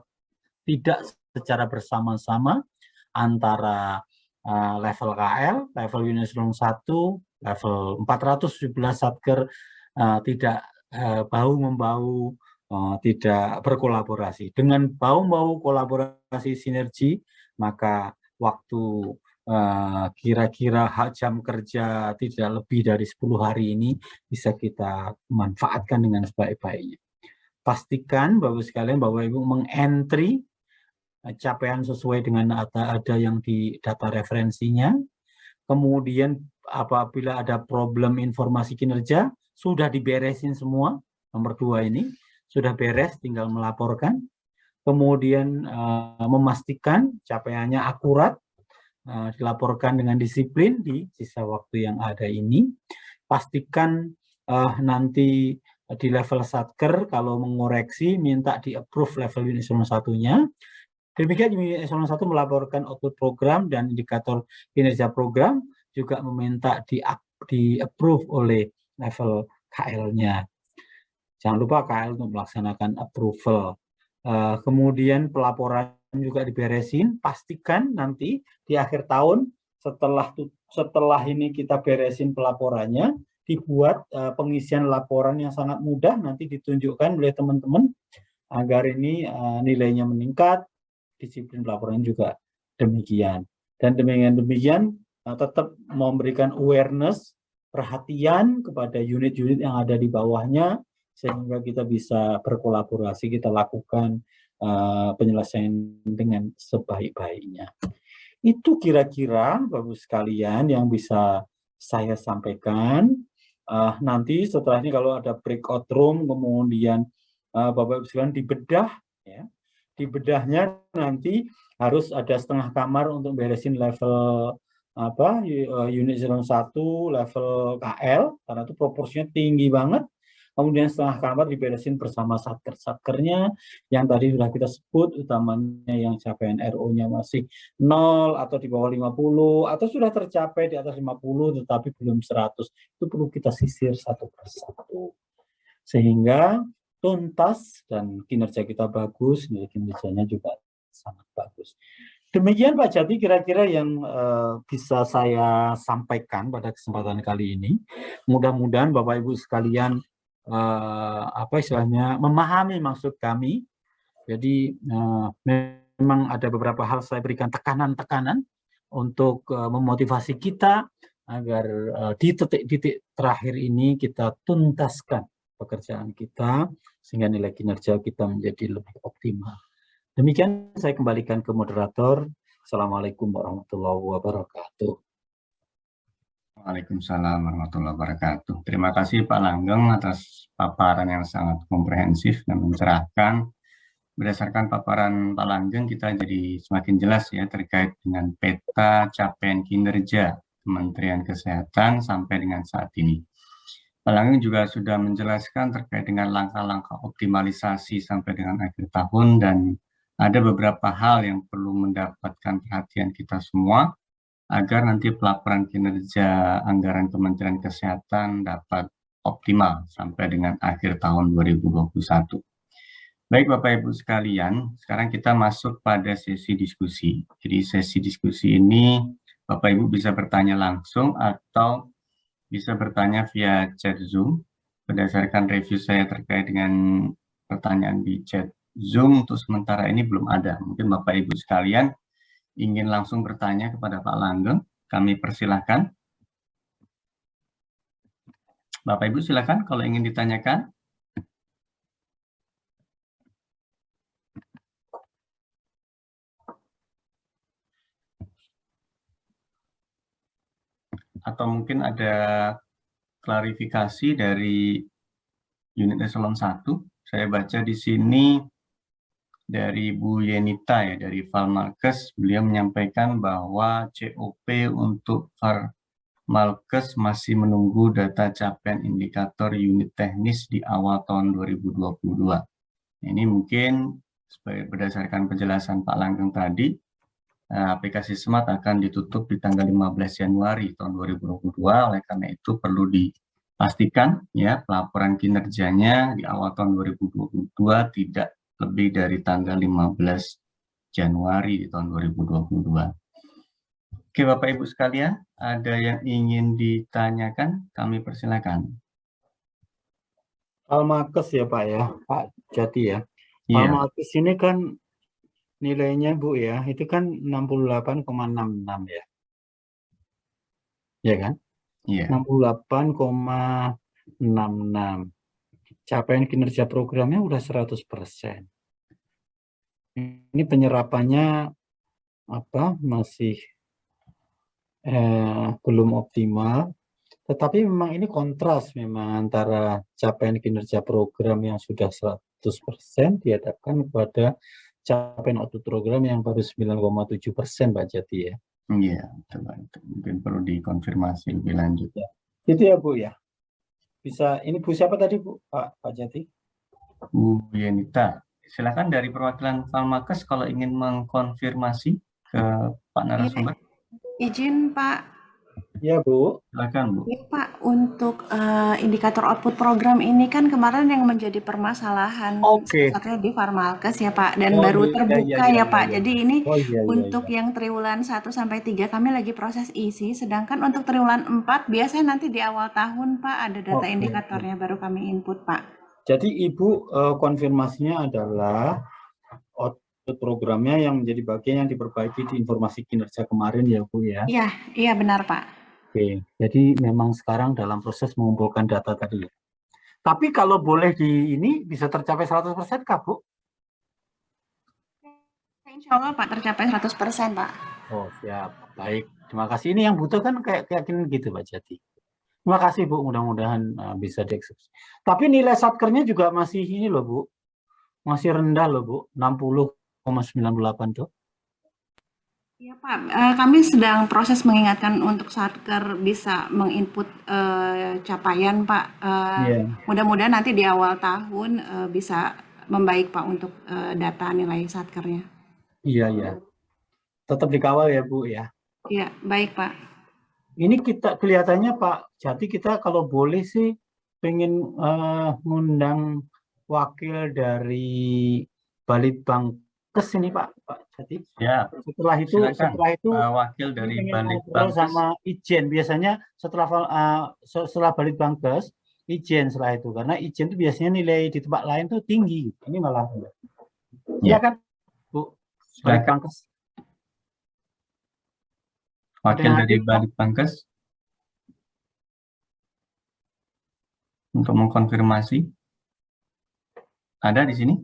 tidak secara bersama-sama antara level KL, level unit eselon 1, level 417 satker tidak bahu-membahu, tidak berkolaborasi. Dengan bahu-membahu kolaborasi sinergi, maka waktu kira-kira jam kerja tidak lebih dari 10 hari ini bisa kita manfaatkan dengan sebaik-baiknya. Pastikan Bapak sekalian, Bapak Ibu mengentry capaian sesuai dengan ada yang di data referensinya. Kemudian apabila ada problem informasi kinerja, sudah diberesin semua, nomor 2 ini, sudah beres, tinggal melaporkan. Kemudian memastikan capaiannya akurat, dilaporkan dengan disiplin di sisa waktu yang ada ini. Pastikan nanti di level satker kalau mengoreksi minta di approve level unit eselon 1-nya. Demikian unit eselon 1 melaporkan output program dan indikator kinerja program juga meminta di approve oleh level KL-nya. Jangan lupa KL untuk melaksanakan approval. Kemudian pelaporan juga diberesin, pastikan nanti di akhir tahun setelah ini kita beresin pelaporannya, dibuat pengisian laporan yang sangat mudah nanti ditunjukkan oleh teman-teman agar ini nilainya meningkat, disiplin pelaporan juga demikian. Dan demikian tetap memberikan awareness perhatian kepada unit-unit yang ada di bawahnya, sehingga kita bisa berkolaborasi, kita lakukan penyelesaian dengan sebaik-baiknya. Itu kira-kira Bapak sekalian yang bisa saya sampaikan. Nanti setelah ini kalau ada breakout room, kemudian Bapak Ibu sekalian dibedah, ya, di bedahnya nanti harus ada setengah kamar untuk beresin level unit 01, level KL, karena itu proporsinya tinggi banget. Kemudian setengah kamar diberesin bersama satker-satkernya yang tadi sudah kita sebut, utamanya yang capaian RO-nya masih 0 atau di bawah 50 atau sudah tercapai di atas 50 tetapi belum 100. Itu perlu kita sisir satu persatu sehingga tuntas dan kinerja kita bagus, kinerjanya juga sangat bagus. Demikian Pak Jati kira-kira yang bisa saya sampaikan pada kesempatan kali ini. Mudah-mudahan Bapak Ibu sekalian memahami maksud kami. Jadi memang ada beberapa hal saya berikan tekanan-tekanan untuk memotivasi kita agar di titik-titik terakhir ini kita tuntaskan pekerjaan kita sehingga nilai kinerja kita menjadi lebih optimal. Demikian saya kembalikan ke moderator. Assalamualaikum warahmatullahi wabarakatuh. Waalaikumsalam warahmatullahi wabarakatuh. Terima kasih Pak Langgeng atas paparan yang sangat komprehensif dan mencerahkan. Berdasarkan paparan Pak Langgeng, kita jadi semakin jelas ya terkait dengan peta capaian kinerja Kementerian Kesehatan sampai dengan saat ini. Pak Langgeng juga sudah menjelaskan terkait dengan langkah-langkah optimalisasi sampai dengan akhir tahun dan ada beberapa hal yang perlu mendapatkan perhatian kita semua agar nanti pelaporan kinerja anggaran Kementerian Kesehatan dapat optimal sampai dengan akhir tahun 2021. Baik Bapak Ibu sekalian, sekarang kita masuk pada sesi diskusi. Jadi sesi diskusi ini Bapak Ibu bisa bertanya langsung atau bisa bertanya via chat Zoom. Berdasarkan review saya terkait dengan pertanyaan di chat Zoom, untuk sementara ini belum ada. Mungkin Bapak Ibu sekalian ingin langsung bertanya kepada Pak Langgeng, kami persilahkan. Bapak Ibu silakan kalau ingin ditanyakan. Atau mungkin ada klarifikasi dari unit eselon 1. Saya baca di sini dari Bu Yenita ya, dari Farmalkes, beliau menyampaikan bahwa COP untuk Farmalkes masih menunggu data capaian indikator unit teknis di awal tahun 2022. Ini mungkin berdasarkan penjelasan Pak Langgeng tadi, aplikasi Smart akan ditutup di tanggal 15 Januari tahun 2022, oleh karena itu perlu dipastikan ya pelaporan kinerjanya di awal tahun 2022 tidak lebih dari tanggal 15 Januari di tahun 2022. Oke Bapak Ibu sekalian, ada yang ingin ditanyakan? Kami persilakan. Farmalkes ya Pak ya, Pak Jati ya. Iya. Farmalkes ini kan nilainya Bu ya, itu kan 68,66 ya. Ya kan? Iya. 68,66. Capaian kinerja programnya udah 100%. Ini penyerapannya masih belum optimal, tetapi memang ini kontras memang antara capaian kinerja program yang sudah 100% dihadapkan kepada capaian output program yang baru 9,7% Pak Jati ya. Iya, mungkin perlu dikonfirmasi lebih lanjut. Ya. Itu ya Bu ya. Bisa, ini Bu siapa tadi Bu? Pak Jati? Bu Yenita, silakan dari perwakilan Farmalkes kalau ingin mengkonfirmasi ke Pak narasumber. Izin Pak. Ya Bu. Silakan Bu. Ya Pak, untuk indikator output program ini kan kemarin yang menjadi permasalahan satunya di Farmalkes ya Pak, dan baru terbuka ya Pak. Jadi ini untuk yang triwulan 1 sampai 3 kami lagi proses isi, sedangkan untuk triwulan 4 biasanya nanti di awal tahun Pak ada data indikatornya baru kami input Pak. Jadi Ibu konfirmasinya adalah output programnya yang menjadi bagian yang diperbaiki di informasi kinerja kemarin ya Bu ya? Iya benar Pak. Oke, jadi memang sekarang dalam proses mengumpulkan data tadi. Tapi kalau boleh di ini bisa tercapai 100% kah, Bu? Insya Allah Pak tercapai 100% Pak. Oh, siap. Baik. Terima kasih. Ini yang butuh kan kayak keyakinan gitu, Pak Jati. Terima kasih, Bu. Mudah-mudahan bisa dieksekusi. Tapi nilai satkernya juga masih ini loh, Bu. Masih rendah loh, Bu. 60,98 tuh. Iya Pak, kami sedang proses mengingatkan untuk Satker bisa menginput capaian Pak. Mudah-mudahan nanti di awal tahun bisa membaik Pak untuk data nilai Satkernya. Iya, iya. Tetap dikawal ya Bu ya. Iya, baik Pak. Ini kita kelihatannya Pak Jati kita kalau boleh sih pengen ngundang wakil dari Balitbangkes ini Pak Jati. Ya. Setelah itu wakil dari Balitbangkes sama Ijen biasanya setelah Balitbangkes Ijen setelah itu karena Ijen itu biasanya nilai di tempat lain tuh tinggi. Ini malah ya kan Bu Balitbangkes. Wakil dari Balitbangkes untuk mengkonfirmasi ada di sini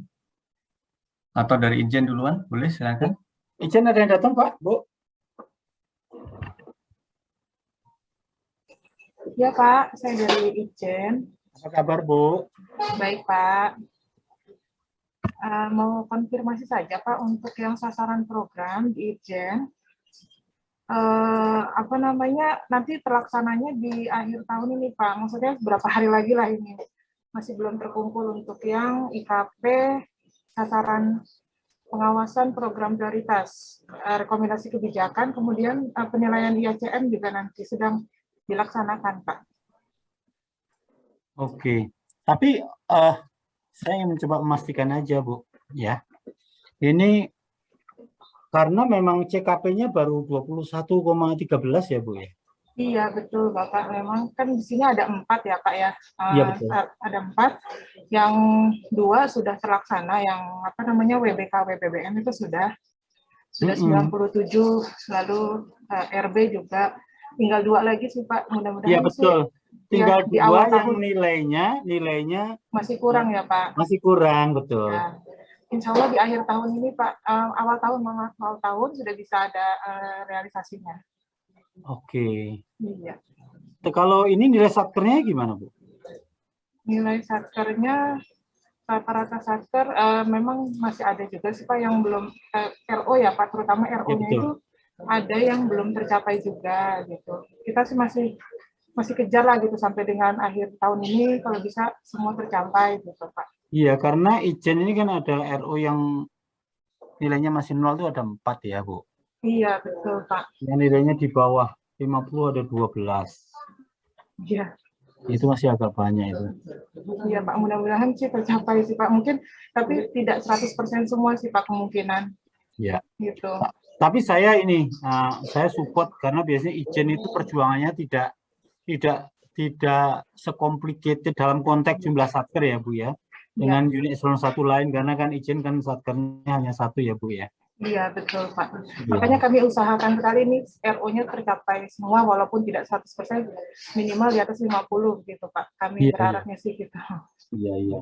atau dari Ijen duluan boleh silakan. Ijen ada yang datang Pak Bu? Ya Pak, saya dari Ijen. Apa kabar Bu? Baik Pak. Mau konfirmasi saja Pak untuk yang sasaran program di Ijen. Nanti terlaksananya di akhir tahun ini Pak. Maksudnya berapa hari lagi lah ini. Masih belum terkumpul untuk yang IKP, sasaran pengawasan program prioritas, rekomendasi kebijakan, kemudian penilaian IACM juga nanti sedang dilaksanakan Pak. Oke, tapi saya ingin mencoba memastikan aja Bu, ya. Ini karena memang CKP-nya baru 21,13 ya Bu ya? Iya betul Bapak, memang kan di sini ada 4 ya Pak ya. Iya betul. Ada 4, yang 2 sudah terlaksana, yang WBK WBBM itu sudah 97, lalu RB juga tinggal 2 lagi sih Pak, mudah-mudahan. Iya betul. Tinggal di 2 awal yang tahun nilainya masih kurang ya Pak. Masih kurang betul. Ya. Insya Allah di akhir tahun ini Pak, awal tahun sudah bisa ada realisasinya. Oke. Iya. Kalau ini nilai satkernya gimana Bu? Nilai satkernya rata-rata satker memang masih ada juga sih Pak yang belum RO ya Pak, terutama RO-nya itu ada yang belum tercapai juga gitu. Kita sih masih kejar lah gitu sampai dengan akhir tahun ini kalau bisa semua tercapai gitu Pak. Iya, karena Ijen ini kan ada RO yang nilainya masih 0 itu ada 4 ya Bu. Iya, betul Pak. Yang nilainya di bawah 50 ada 12. Iya. Itu masih agak banyak itu. Iya Pak, mudah-mudahan sih tercapai sih Pak. Mungkin, tapi tidak 100% semua sih Pak kemungkinan. Iya. Gitu. Tapi saya saya support karena biasanya Ijen itu perjuangannya tidak sekomplikated dalam konteks jumlah satker ya Bu ya. Dengan unit eselon 1 lain karena kan Ijen kan satkernya hanya 1 ya Bu ya. Iya betul Pak. Makanya kami usahakan sekali ini RO-nya tercapai semua walaupun tidak 100%, minimal di atas 50 gitu Pak. Kami berharapnya sih gitu. Iya.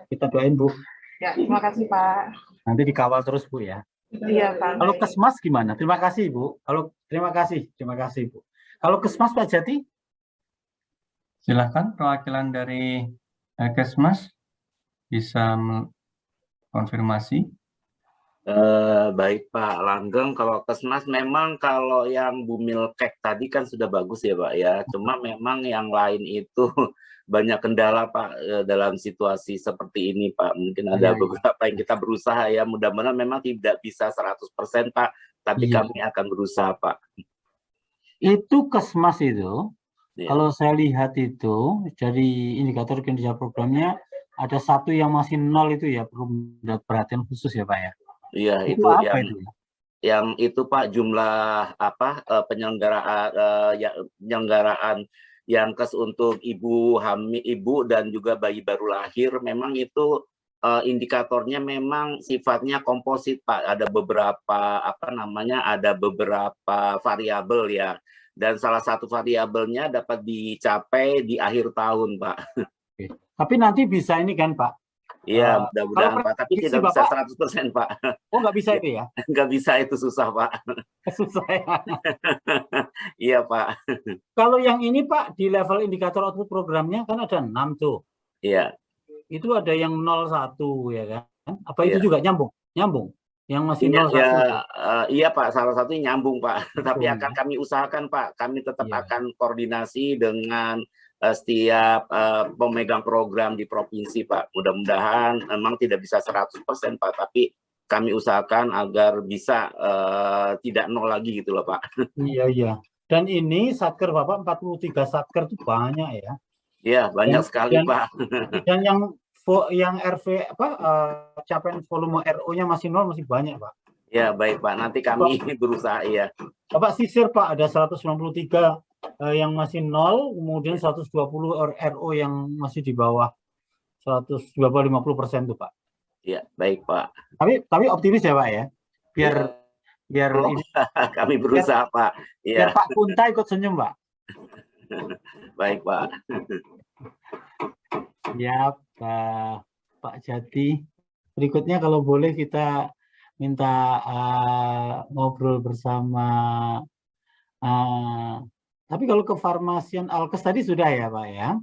Kita doain Bu. Ya, terima kasih Pak. Nanti dikawal terus Bu ya. Iya Pak. Kalau Kesmas gimana? Terima kasih Bu. Terima kasih Bu. Kalau Kesmas Pak Jati? Silakan perwakilan dari Kesmas bisa konfirmasi. Baik Pak Langgeng, kalau Kesmas memang kalau yang Bumilkek tadi kan sudah bagus ya Pak ya, cuma memang yang lain itu banyak kendala Pak dalam situasi seperti ini Pak. Mungkin ada beberapa yang kita berusaha ya, mudah-mudahan memang tidak bisa 100% Pak, tapi kami akan berusaha Pak. Itu Kesmas itu, kalau saya lihat itu dari indikator kinerja programnya ada 1 yang masih 0 itu ya, perlu perhatian khusus ya Pak ya. Iya, itu yang itu Pak jumlah penyelenggaraan Yankes untuk ibu dan juga bayi baru lahir, memang itu indikatornya memang sifatnya komposit Pak. Ada beberapa variabel ya. dan salah satu variabelnya dapat dicapai di akhir tahun, Pak. Oke. Tapi nanti bisa ini kan, Pak? Iya, mudah-mudahan, Pak. Tapi tidak bisa 100%, Pak. Oh, nggak bisa itu ya? Nggak bisa, itu susah, Pak. Susah ya. Iya, Pak. Kalau yang ini, Pak, di level indikator output programnya kan ada 6 tuh. Iya. Itu ada yang 01 ya kan? Apa itu juga nyambung? Nyambung. Yang masih 01. Iya, Pak, salah satunya nyambung, Pak. Tapi akan kami usahakan, Pak. Kami tetap akan koordinasi dengan setiap pemegang program di provinsi, Pak. Mudah-mudahan memang tidak bisa 100%, Pak, tapi kami usahakan agar bisa tidak nol lagi gitu loh, Pak. Iya. Dan ini satker Bapak 43 satker itu banyak ya. Iya, banyak sekali, Pak. Dan yang RV capaian volume RO-nya masih nol, masih banyak, Pak. Ya, baik, Pak. Nanti kami berusaha, ya. Bapak sisir, Pak, ada 193 yang masih nol, kemudian 120 RO yang masih di bawah 50% tuh, Pak. Iya, baik, Pak. Tapi optimis ya, Pak ya. Biar ini, kami berusaha, Pak. Biar Pak Kunta ikut senyum, Pak. Baik, Pak. Ya, Pak Jati. Berikutnya kalau boleh kita minta ngobrol bersama. Tapi kalau kefarmasian Alkes tadi sudah ya, Pak ya.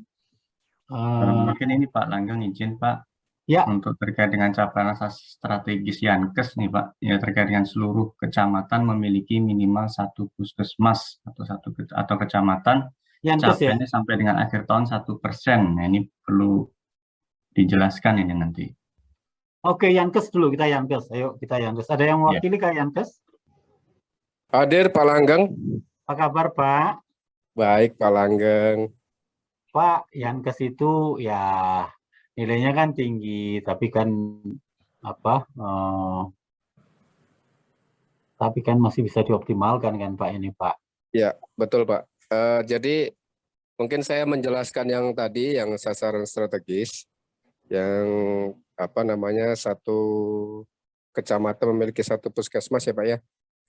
Mungkin ini Pak Langgeng izin, Pak. Ya. Untuk terkait dengan capaian asas strategis Yankes nih, Pak. Ya, terkait dengan seluruh kecamatan memiliki minimal 1 puskesmas atau kecamatan. Yankes, capaiannya sampai dengan akhir tahun 1%. Nah, ini perlu dijelaskan ini nanti. Oke, Yankes dulu, kita Yankes. Ayo kita Yankes. Ada yang mewakili Kak Yankes? Hadir Pak Langgeng. Apa kabar, Pak? Baik, Pak Langgeng. Pak, Yankes itu ya nilainya kan tinggi, tapi kan tapi kan masih bisa dioptimalkan kan, Pak, ini, Pak? Ya, betul, Pak. Jadi mungkin saya menjelaskan yang tadi, yang sasaran strategis, yang satu kecamatan memiliki 1 puskesmas ya, Pak ya.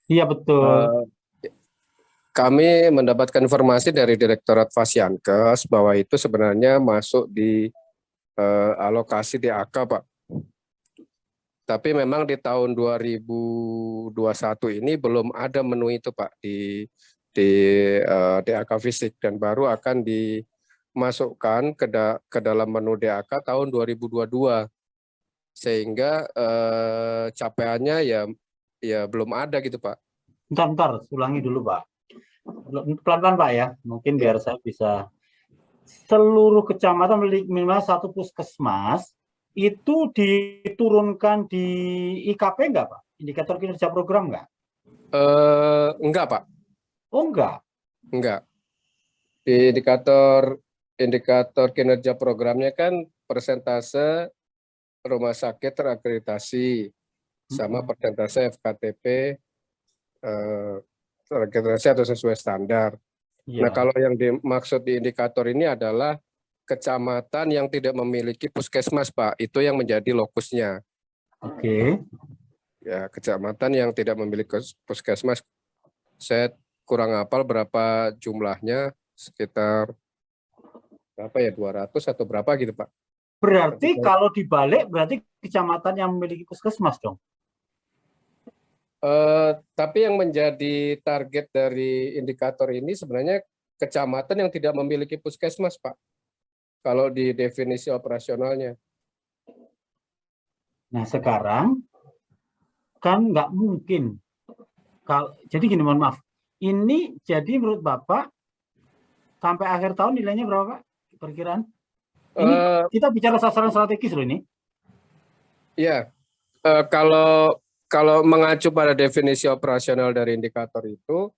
Iya, betul. Kami mendapatkan informasi dari Direktorat Fasyankes bahwa itu sebenarnya masuk di alokasi DAK, Pak. Tapi memang di tahun 2021 ini belum ada menu itu, Pak, di DAK fisik, dan baru akan dimasukkan ke dalam menu DAK tahun 2022, sehingga capaiannya ya belum ada gitu, Pak. Bentar, ulangi dulu, Pak. Pelan-pelan, Pak ya, mungkin biar saya bisa. Seluruh kecamatan memiliki minimal 1 puskesmas, itu diturunkan di IKP enggak, Pak? Indikator kinerja program enggak? Enggak, Pak. Oh, enggak? Enggak. Di indikator kinerja programnya kan persentase rumah sakit terakreditasi sama persentase FKTP terakreditasi atau sesuai standar. Nah, kalau yang dimaksud di indikator ini adalah kecamatan yang tidak memiliki puskesmas, Pak. Itu yang menjadi lokusnya. Oke. Ya, kecamatan yang tidak memiliki puskesmas. Saya kurang hafal berapa jumlahnya, sekitar berapa ya, 200 atau berapa gitu, Pak. Berarti kalau dibalik, berarti kecamatan yang memiliki puskesmas dong? Tapi yang menjadi target dari indikator ini sebenarnya kecamatan yang tidak memiliki puskesmas, Pak. Kalau di definisi operasionalnya. Nah, sekarang kan nggak mungkin. Jadi gini, mohon maaf. Ini jadi menurut Bapak sampai akhir tahun nilainya berapa, Pak? Perkiraan? Ini kita bicara sasaran strategis loh ini. Iya. Kalau mengacu pada definisi operasional dari indikator itu,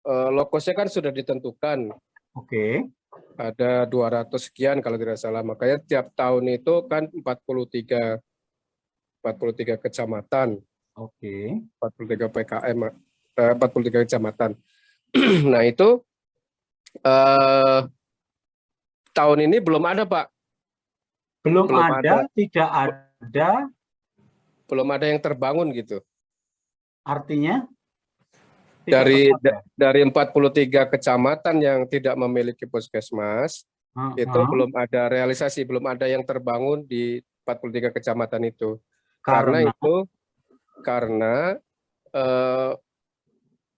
lokusnya kan sudah ditentukan. Oke. Ada 200 sekian kalau tidak salah. Makanya tiap tahun itu kan 43 kecamatan. Oke. 43 PKM, 43 kecamatan. Nah, itu tahun ini belum ada, Pak. Belum ada, tidak ada. Belum ada yang terbangun gitu. Artinya? Dari 43 kecamatan yang tidak memiliki puskesmas, itu belum ada realisasi, belum ada yang terbangun di 43 kecamatan itu. Karena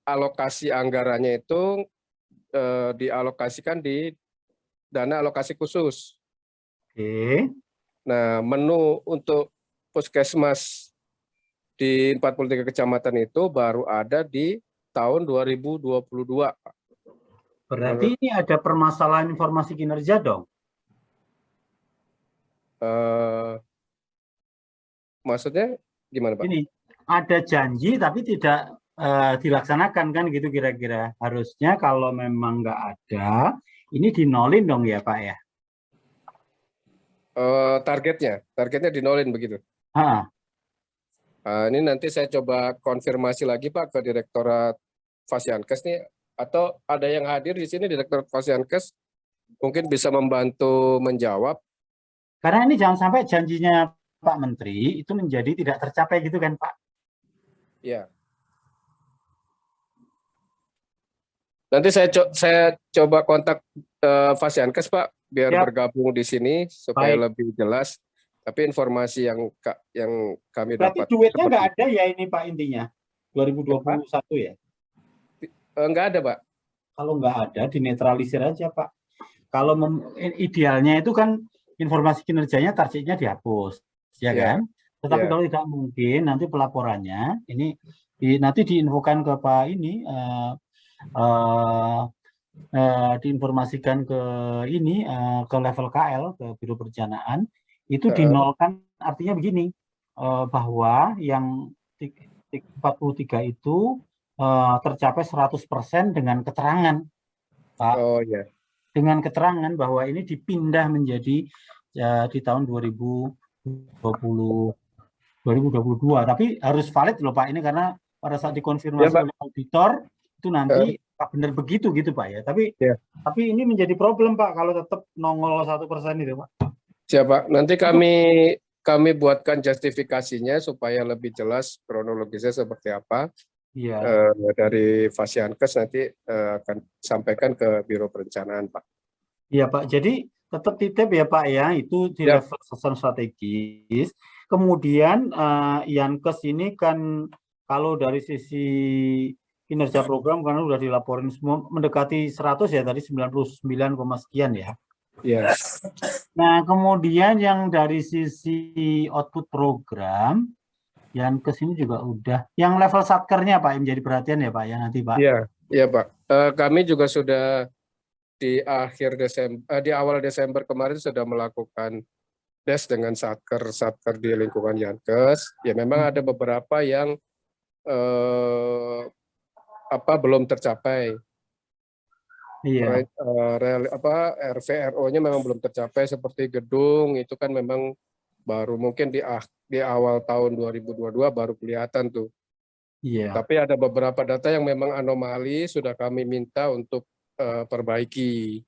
alokasi anggarannya itu dialokasikan di dana alokasi khusus. Nah, menu untuk puskesmas di 43 kecamatan itu baru ada di tahun 2022. Berarti ini ada permasalahan informasi kinerja dong? Maksudnya gimana, Pak? Ini ada janji tapi tidak dilaksanakan kan gitu kira-kira. Harusnya kalau memang nggak ada, ini dinolin dong ya Pak ya? Targetnya dinolin begitu. Ini nanti saya coba konfirmasi lagi Pak ke Direktorat Fasiankes nih, atau ada yang hadir di sini Direktorat Fasiankes mungkin bisa membantu menjawab. Karena ini jangan sampai janjinya Pak Menteri itu menjadi tidak tercapai gitu kan Pak? Ya. Nanti saya coba kontak Fasiankes Pak biar bergabung di sini supaya lebih jelas. Tapi informasi yang kami dapat. Berarti duitnya nggak ada ya ini Pak intinya 2021 ya? Nggak ada Pak. Kalau nggak ada dinetralisir aja Pak. Kalau idealnya itu kan informasi kinerjanya targetnya dihapus, ya kan? Tetapi kalau tidak mungkin nanti pelaporannya ini nanti diinfokan ke Pak ini. Diinformasikan ke ini ke level KL, ke Biro Perencanaan, itu dinolkan, artinya begini, bahwa yang 43 itu tercapai 100% dengan keterangan Pak. Dengan keterangan bahwa ini dipindah menjadi di tahun 2022, tapi harus valid loh Pak ini, karena pada saat dikonfirmasi oleh auditor itu nanti benar begitu gitu Pak ya. Tapi ini menjadi problem Pak kalau tetap nongol 1% itu Pak. Siapa? Nanti kami buatkan justifikasinya supaya lebih jelas kronologisnya seperti apa. Dari Fasiankes nanti akan sampaikan ke Biro Perencanaan Pak. Iya Pak. Jadi tetap titip ya Pak ya, itu di level sasaran strategis. Kemudian Yankes ini kan kalau dari sisi kinerja program karena sudah dilaporin semua mendekati 100 ya, tadi 99, sekian ya. Nah, kemudian yang dari sisi output program yang ke sini juga udah. Yang level satkernya Pak yang menjadi perhatian ya Pak ya nanti Pak. Iya Pak. Kami juga sudah di awal Desember kemarin sudah melakukan des dengan satker di lingkungan Yankes. Ya memang ada beberapa yang belum tercapai. RVRO-nya memang belum tercapai, seperti gedung itu kan memang baru mungkin di awal tahun 2022 baru kelihatan tuh. Tapi ada beberapa data yang memang anomali, sudah kami minta untuk perbaiki.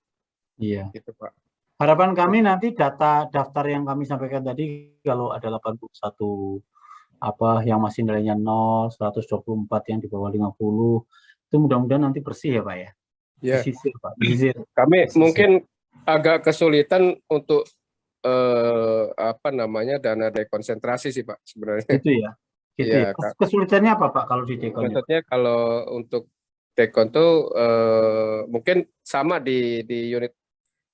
Gitu Pak. Harapan kami nanti daftar yang kami sampaikan tadi, kalau ada 81 yang masih nilainya 0, 124 yang di bawah 50, itu mudah-mudahan nanti bersih ya Pak ya. Disisir, Pak. Kami mungkin agak kesulitan untuk dana dekonsentrasi sih Pak sebenarnya. Itu ya. Kesulitannya apa Pak kalau di dekon? Maksudnya kalau untuk dekon tuh mungkin sama di unit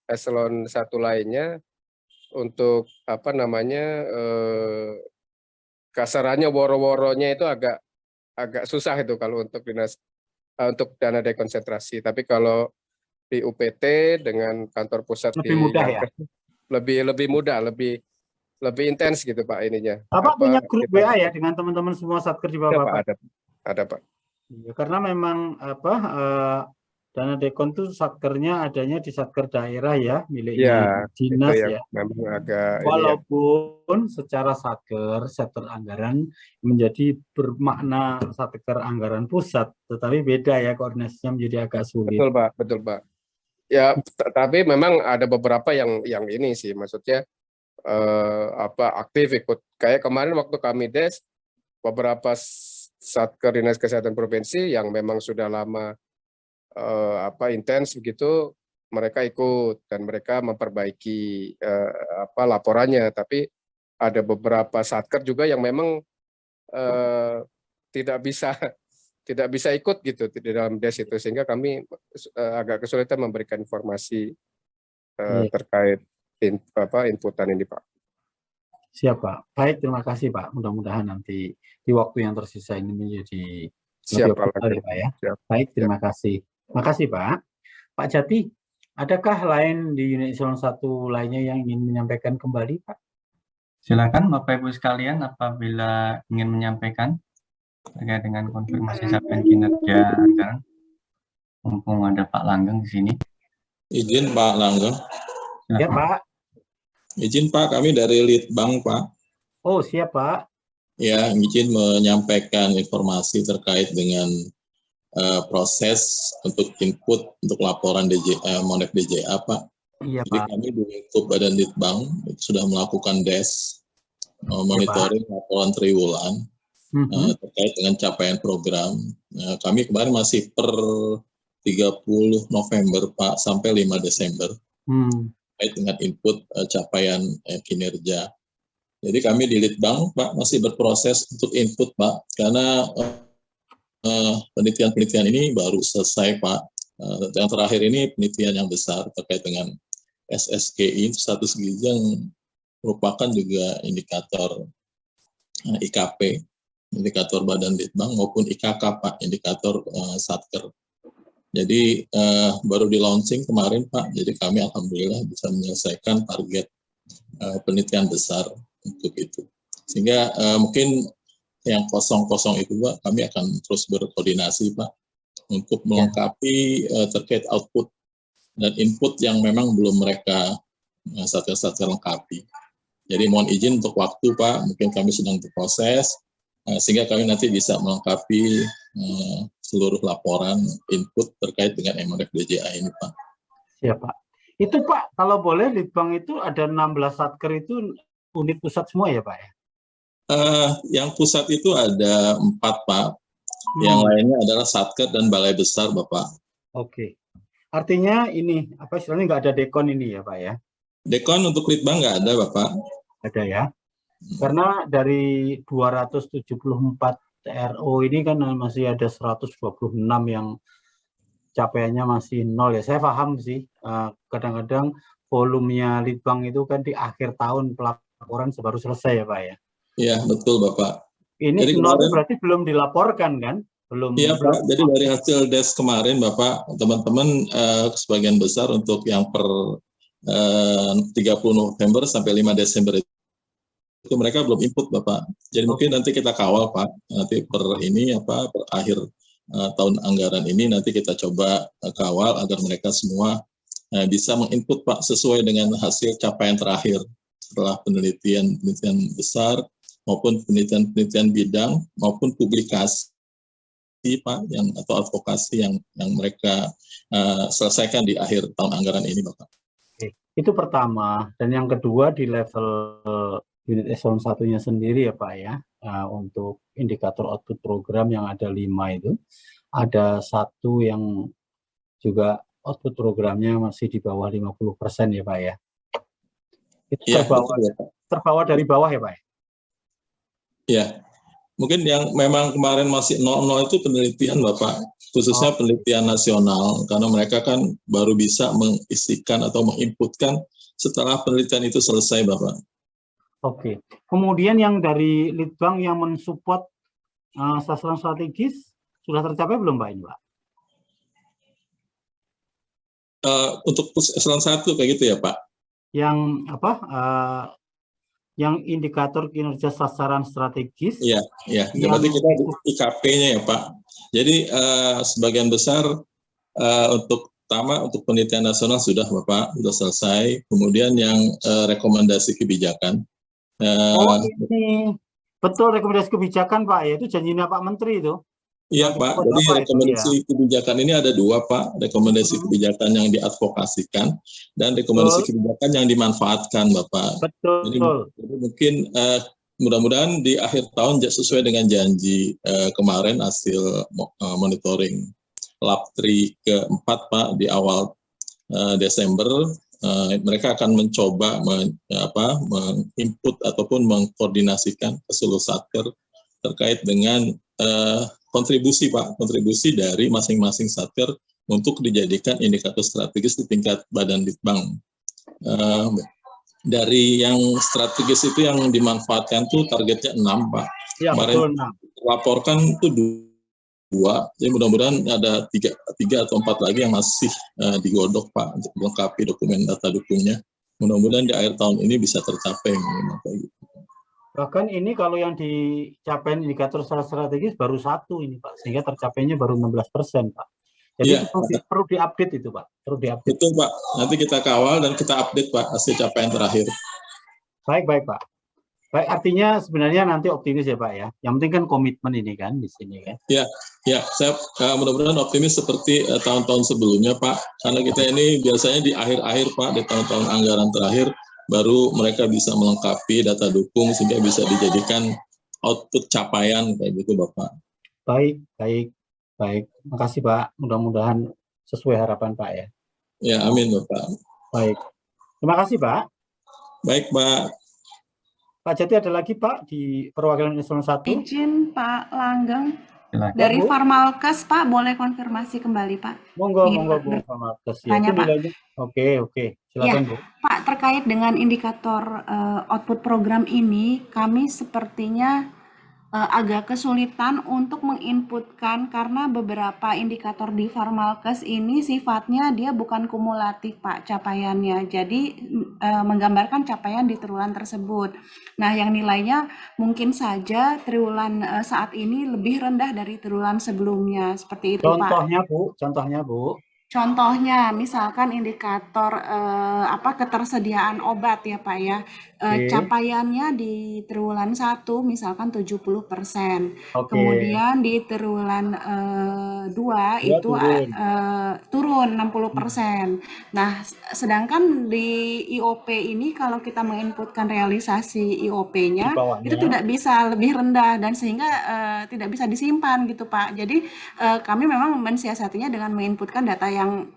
eselon 1 lainnya, untuk kasarannya woro-woronya itu agak susah itu kalau untuk untuk dana dekonsentrasi. Tapi kalau di UPT dengan kantor pusat lebih mudah ya. Lebih mudah, lebih intens gitu Pak ininya. Bapak punya grup WA ya dengan teman-teman semua satker di bawah Bapak? Ada Pak. Iya, karena memang dana dekon itu satkernya adanya di satker daerah ya, miliknya dinas ya. Memang agak walaupun secara satker anggaran menjadi bermakna satker anggaran pusat, tetapi beda ya, koordinasinya menjadi agak sulit. Betul Pak. Ya, tapi memang ada beberapa yang ini sih, maksudnya aktif ikut. Kayak kemarin waktu kami des, beberapa Satker Dinas Kesehatan Provinsi yang memang sudah lama intens begitu, mereka ikut dan mereka memperbaiki laporannya. Tapi ada beberapa satker juga yang memang tidak bisa ikut gitu di dalam des itu, sehingga kami agak kesulitan memberikan informasi terkait inputan ini, Pak. Siap, Pak. Baik, terima kasih, Pak. Mudah-mudahan nanti di waktu yang tersisa ini menjadi lebih optimal, Pak ya. Siap. Baik, terima kasih. Makasih, Pak. Pak Jati, adakah lain di unit eselon 1 lainnya yang ingin menyampaikan kembali, Pak? Silakan Bapak Ibu sekalian apabila ingin menyampaikan terkait dengan konfirmasi capaian kinerja anggaran. Mumpung ada Pak Langgeng di sini. Izin Pak Langgeng. Ya, Pak. Izin Pak, kami dari Litbang Pak. Oh, siap Pak. Ya, izin menyampaikan informasi terkait dengan proses untuk input untuk laporan Monek DJA Pak. Iya, Jadi Pak. kami di lingkup Badan Litbang sudah melakukan DES, monitoring laporan triwulan terkait dengan capaian program. Kami kemarin masih per 30 November Pak sampai 5 Desember. Terkait dengan input capaian kinerja. Jadi kami di Litbang Pak masih berproses untuk input Pak, karena penelitian-penelitian ini baru selesai Pak. Yang terakhir ini penelitian yang besar terkait dengan SSGI, status gizi, yang merupakan juga indikator IKP, indikator Badan Litbang, maupun IKK Pak, indikator Satker. Jadi baru di launching kemarin Pak, jadi kami alhamdulillah bisa menyelesaikan target penelitian besar untuk itu. Sehingga mungkin yang kosong-kosong itu Pak, kami akan terus berkoordinasi Pak untuk melengkapi terkait output dan input yang memang belum mereka satker-satker lengkapi. Jadi mohon izin untuk waktu Pak, mungkin kami sedang berproses sehingga kami nanti bisa melengkapi seluruh laporan input terkait dengan MONEK DJA ini Pak. Siap Pak. Itu Pak, kalau boleh Litbang itu ada 16 satker itu unit pusat semua ya Pak ya? Yang pusat itu ada 4 Pak, yang lainnya adalah satker dan balai besar Bapak. Oke. Artinya ini, apa istilahnya nggak ada dekon ini ya Pak ya? Dekon untuk Litbang nggak ada Bapak. Ada ya? Karena dari 274 RO ini kan masih ada 126 yang capaiannya masih nol ya. Saya paham sih, kadang-kadang volumenya Litbang itu kan di akhir tahun pelaporan baru selesai ya Pak ya? Iya, betul Bapak. Ini jadi nol kemarin, berarti belum dilaporkan kan? Belum. Iya Pak, jadi dari hasil DES kemarin Bapak, teman-teman sebagian besar untuk yang per 30 November sampai 5 Desember itu mereka belum input Bapak. Jadi mungkin nanti kita kawal Pak, nanti per akhir tahun anggaran ini nanti kita coba kawal agar mereka semua bisa menginput Pak sesuai dengan hasil capaian terakhir setelah penelitian besar maupun penelitian bidang maupun publikasi Pak atau advokasi yang mereka selesaikan di akhir tahun anggaran ini Bapak. Oke. Itu pertama, dan yang kedua di level unit eselon 1-nya sendiri ya Pak ya, untuk indikator output program yang ada 5 itu, ada 1 yang juga output programnya masih di bawah 50% ya Pak ya. Itu ya, terbawa dari bawah ya Pak ya? Ya, mungkin yang memang kemarin masih 00 itu penelitian Bapak, khususnya penelitian nasional, karena mereka kan baru bisa mengisikan atau menginputkan setelah penelitian itu selesai Bapak. Oke, kemudian yang dari Litbang yang mensupport sasaran strategis sudah tercapai belum Pak ini Pak? Untuk eselon 1 kayak gitu ya Pak? Yang apa? Yang indikator kinerja sasaran strategis. Iya, iya. Berarti kita di IKP-nya ya Pak. Jadi sebagian besar untuk penelitian nasional sudah Bapak, sudah selesai. Kemudian yang rekomendasi kebijakan. Ini betul rekomendasi kebijakan Pak, yaitu janjinya Pak Menteri itu. Iya Pak, jadi rekomendasi kebijakan ini ada 2 Pak, rekomendasi kebijakan yang diadvokasikan dan rekomendasi kebijakan yang dimanfaatkan Bapak. Betul. Jadi mungkin mudah-mudahan di akhir tahun sesuai dengan janji kemarin hasil monitoring LAP3 keempat Pak di awal Desember, mereka akan mencoba menginput ataupun mengkoordinasikan ke seluruh satker terkait dengan kontribusi Pak, kontribusi dari masing-masing satker untuk dijadikan indikator strategis di tingkat Badan Litbang. Dari yang strategis itu yang dimanfaatkan tuh targetnya 6 Pak. Ya, kemarin betul, laporkan itu 2, jadi mudah-mudahan ada 3 atau 4 lagi yang masih digodok Pak untuk melengkapi dokumen data dukungnya. Mudah-mudahan di akhir tahun ini bisa tercapai. Bahkan ini kalau yang dicapai indikator strategis baru 1 ini Pak, sehingga tercapainya baru 16% Pak. Jadi ya, perlu diupdate itu Pak, perlu diupdate. Betul Pak, nanti kita kawal dan kita update Pak hasil capaian terakhir. Baik Pak. Baik, artinya sebenarnya nanti optimis ya Pak ya. Yang penting kan komitmen ini kan di sini kan. Ya, saya mudah-mudahan optimis seperti tahun-tahun sebelumnya Pak, karena kita ini biasanya di akhir-akhir Pak, di tahun-tahun anggaran terakhir baru mereka bisa melengkapi data dukung sehingga bisa dijadikan output capaian kayak gitu Bapak. Baik. Makasih Pak. Mudah-mudahan sesuai harapan Pak ya. Ya, amin Bapak. Baik. Terima kasih Pak. Baik Pak. Pak Jati ada lagi Pak di perwakilan eselon 1. Izin Pak Langgeng. Silakan. Dari Farmalkes Pak, boleh konfirmasi kembali Pak? Monggo Bu Farmalkes. Ya, Tanya, Pak. Oke. Silakan Ya, Bu. Pak, terkait dengan indikator output program ini, kami sepertinya agak kesulitan untuk menginputkan karena beberapa indikator di Farmalkes ini sifatnya dia bukan kumulatif Pak capaiannya, jadi menggambarkan capaian di triwulan tersebut. Nah, yang nilainya mungkin saja triwulan saat ini lebih rendah dari triwulan sebelumnya, seperti itu Pak. Contohnya Bu. Contohnya, misalkan indikator ketersediaan obat ya Pak ya, capaiannya di triwulan 1 misalkan 70%, kemudian di triwulan 2 itu turun 60%. Nah, sedangkan di IOP ini kalau kita menginputkan realisasi IOP-nya itu tidak bisa lebih rendah dan sehingga tidak bisa disimpan gitu Pak. Jadi kami memang mensiasatinya dengan menginputkan data yang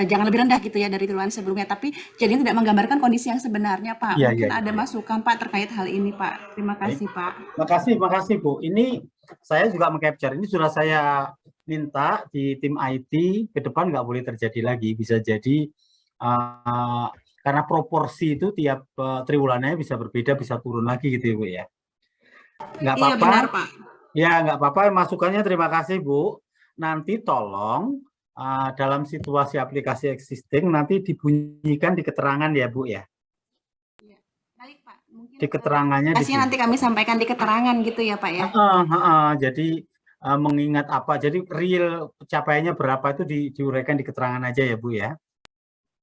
jangan lebih rendah gitu ya dari triwulan sebelumnya, tapi jadi tidak menggambarkan kondisi yang sebenarnya Pak. Mungkin ada masukan Pak terkait hal ini Pak. Terima kasih Pak. Makasih Bu. Ini saya juga meng-capture. Ini sudah saya minta di tim IT ke depan nggak boleh terjadi lagi. Bisa jadi karena proporsi itu tiap triwulannya bisa berbeda, bisa turun lagi gitu ya Bu ya. Nggak apa-apa. Iya benar Pak. Ya nggak apa-apa masukannya, terima kasih Bu. Nanti tolong dalam situasi aplikasi existing nanti dibunyikan di keterangan ya Bu ya. Ya, baik Pak. Mungkin di keterangannya nanti kami sampaikan di keterangan gitu ya Pak ya. Jadi mengingat apa? Jadi real capaiannya berapa itu diuraikan di keterangan aja ya Bu ya.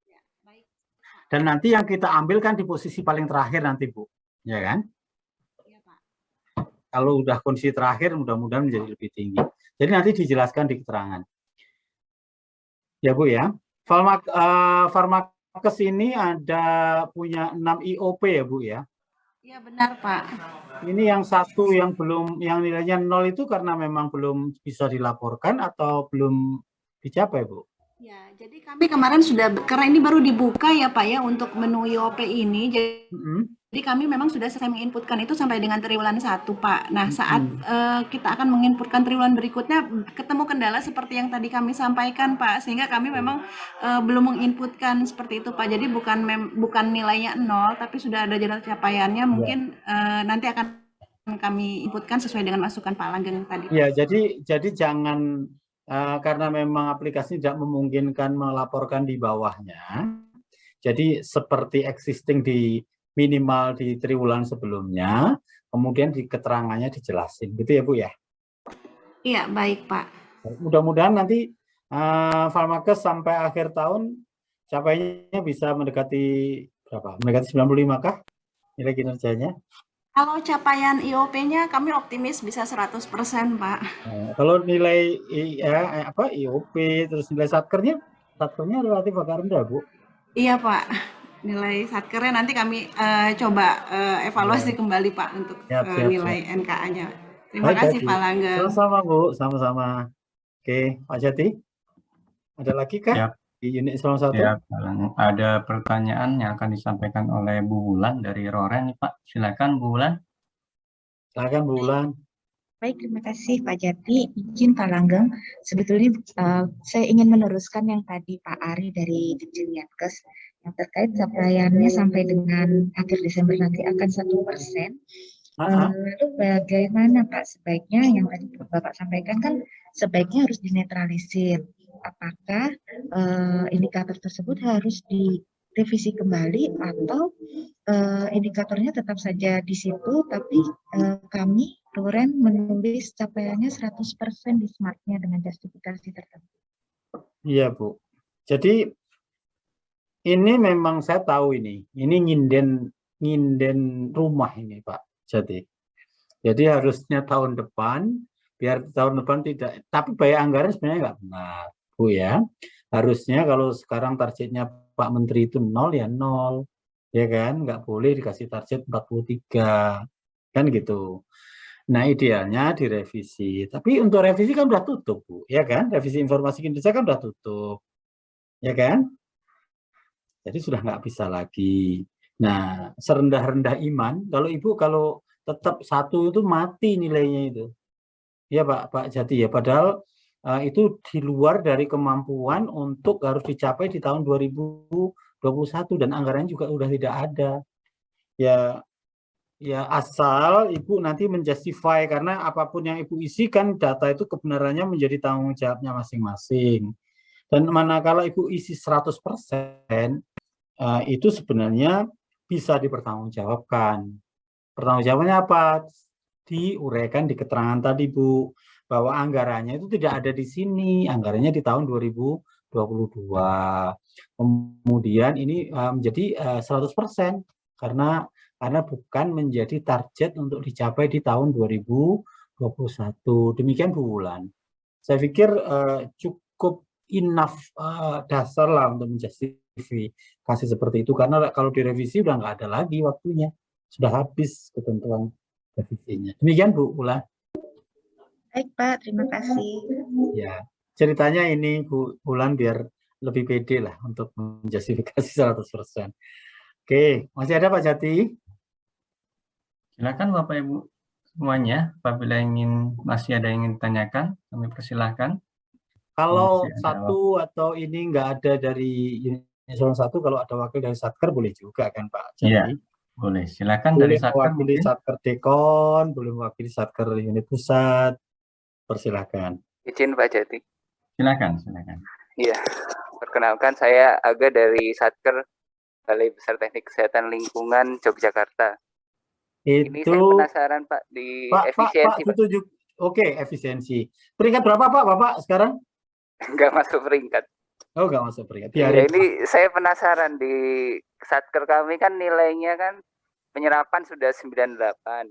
Ya, baik. Dan nanti yang kita ambil kan di posisi paling terakhir nanti Bu, ya kan? Iya Pak. Kalau udah kondisi terakhir mudah-mudahan menjadi lebih tinggi. Jadi nanti dijelaskan di keterangan. Ya Bu ya. Farmakes ini ada punya 6 IOP ya Bu ya. Iya benar Pak. Ini yang satu yang nilainya 0 itu karena memang belum bisa dilaporkan atau belum dicapai Bu? Ya, jadi kami kemarin karena ini baru dibuka ya Pak ya untuk menu IOP ini. Jadi kami memang sudah selesai menginputkan itu sampai dengan triwulan 1 Pak. Nah saat kita akan menginputkan triwulan berikutnya ketemu kendala seperti yang tadi kami sampaikan Pak. Sehingga kami memang belum menginputkan seperti itu Pak. Jadi bukan nilainya 0 tapi sudah ada jadwal capaiannya. Mungkin nanti akan kami inputkan sesuai dengan masukan Pak Langgeng tadi. Ya, jadi jangan karena memang aplikasi tidak memungkinkan melaporkan di bawahnya. Jadi seperti existing di minimal di triwulan sebelumnya, kemudian di keterangannya dijelasin, gitu ya Bu ya? Iya, baik Pak. Mudah-mudahan nanti Farmakes sampai akhir tahun capaiannya bisa mendekati berapa? Mendekati 95 kah nilai kinerjanya? Kalau capaian IOP-nya kami optimis bisa 100% Pak. Kalau nilai IOP terus nilai satkernya relatif agak rendah Bu? Iya Pak. nilai satkernya nanti kami coba evaluasi kembali Pak untuk nilai NKA-nya. Terima kasih Pak Langgeng. Sama-sama Bu, sama-sama. Oke, Pak Jati, ada lagi kah? Ya, di unit eselon 1? ya, ada pertanyaan yang akan disampaikan oleh Bu Wulan dari Roren, Pak. Silakan Bu Wulan. Silakan Bu Wulan. Baik, terima kasih Pak Jati. Izin Pak Langgeng, sebetulnya saya ingin meneruskan yang tadi Pak Ari dari Dirjen Yankes yang terkait capaiannya sampai dengan akhir Desember nanti akan 1%. Lalu bagaimana Pak sebaiknya yang tadi Bapak sampaikan kan sebaiknya harus dinetralisir. Apakah indikator tersebut harus direvisi kembali atau indikatornya tetap saja di situ, tapi kami Roren menulis capaiannya 100% di Smart-nya dengan justifikasi tertentu. Iya Bu. Jadi ini memang saya tahu ini nginden rumah ini Pak. Jadi harusnya tahun depan, biar tahun depan tidak, tapi biaya anggaran sebenarnya nggak benar Bu ya. Harusnya kalau sekarang targetnya Pak Menteri itu 0 ya 0, ya kan, nggak boleh dikasih target 43, kan gitu. Nah idealnya direvisi, tapi untuk revisi kan udah tutup Bu, ya kan, revisi informasi kinerja kan udah tutup, ya kan, jadi sudah nggak bisa lagi. Nah serendah-rendah iman, kalau tetap 1 itu mati nilainya itu, ya Pak Jati ya, padahal itu di luar dari kemampuan untuk harus dicapai di tahun 2021 dan anggarannya juga udah tidak ada. Ya asal Ibu nanti menjustify, karena apapun yang Ibu isikan data itu kebenarannya menjadi tanggung jawabnya masing-masing. Dan manakala Ibu isi 100%, itu sebenarnya bisa dipertanggungjawabkan. Pertanggungjawabannya apa? Diuraikan di keterangan tadi Bu, bahwa anggarannya itu tidak ada di sini, anggarannya di tahun 2022. Kemudian ini menjadi 100% karena bukan menjadi target untuk dicapai di tahun 2021. Demikian Bu Wulan. Saya pikir cukup enough dasar lah untuk menjustifikasi seperti itu, karena kalau direvisi udah nggak ada lagi waktunya, sudah habis ketentuan revisinya. Demikian Bu Wulan. Baik Pak, terima kasih. Ya, ceritanya ini Bu Wulan biar lebih pede lah untuk menjustifikasi 100%. Oke, masih ada Pak Jati? Silakan Bapak Ibu semuanya, apabila masih ada yang ingin ditanyakan, kami persilahkan. Kalau satu atau ini nggak ada dari eselon 1, kalau ada wakil dari Satker boleh juga kan Pak Jati? Iya, boleh. Silakan boleh dari Satker. Mewakili Satker Dekon, boleh mewakili Satker unit pusat. Persilakan. Izin Pak Jati. Silakan. Iya, perkenalkan saya Aga dari Satker Balai Besar Teknik Kesehatan Lingkungan Yogyakarta. Ini saya penasaran Pak di efisiensi. Pak. Oke, efisiensi. Peringkat berapa Pak Bapak sekarang? Enggak masuk peringkat. Oh, enggak masuk peringkat. Ya, ini saya penasaran di Satker kami kan nilainya kan penyerapan sudah 98.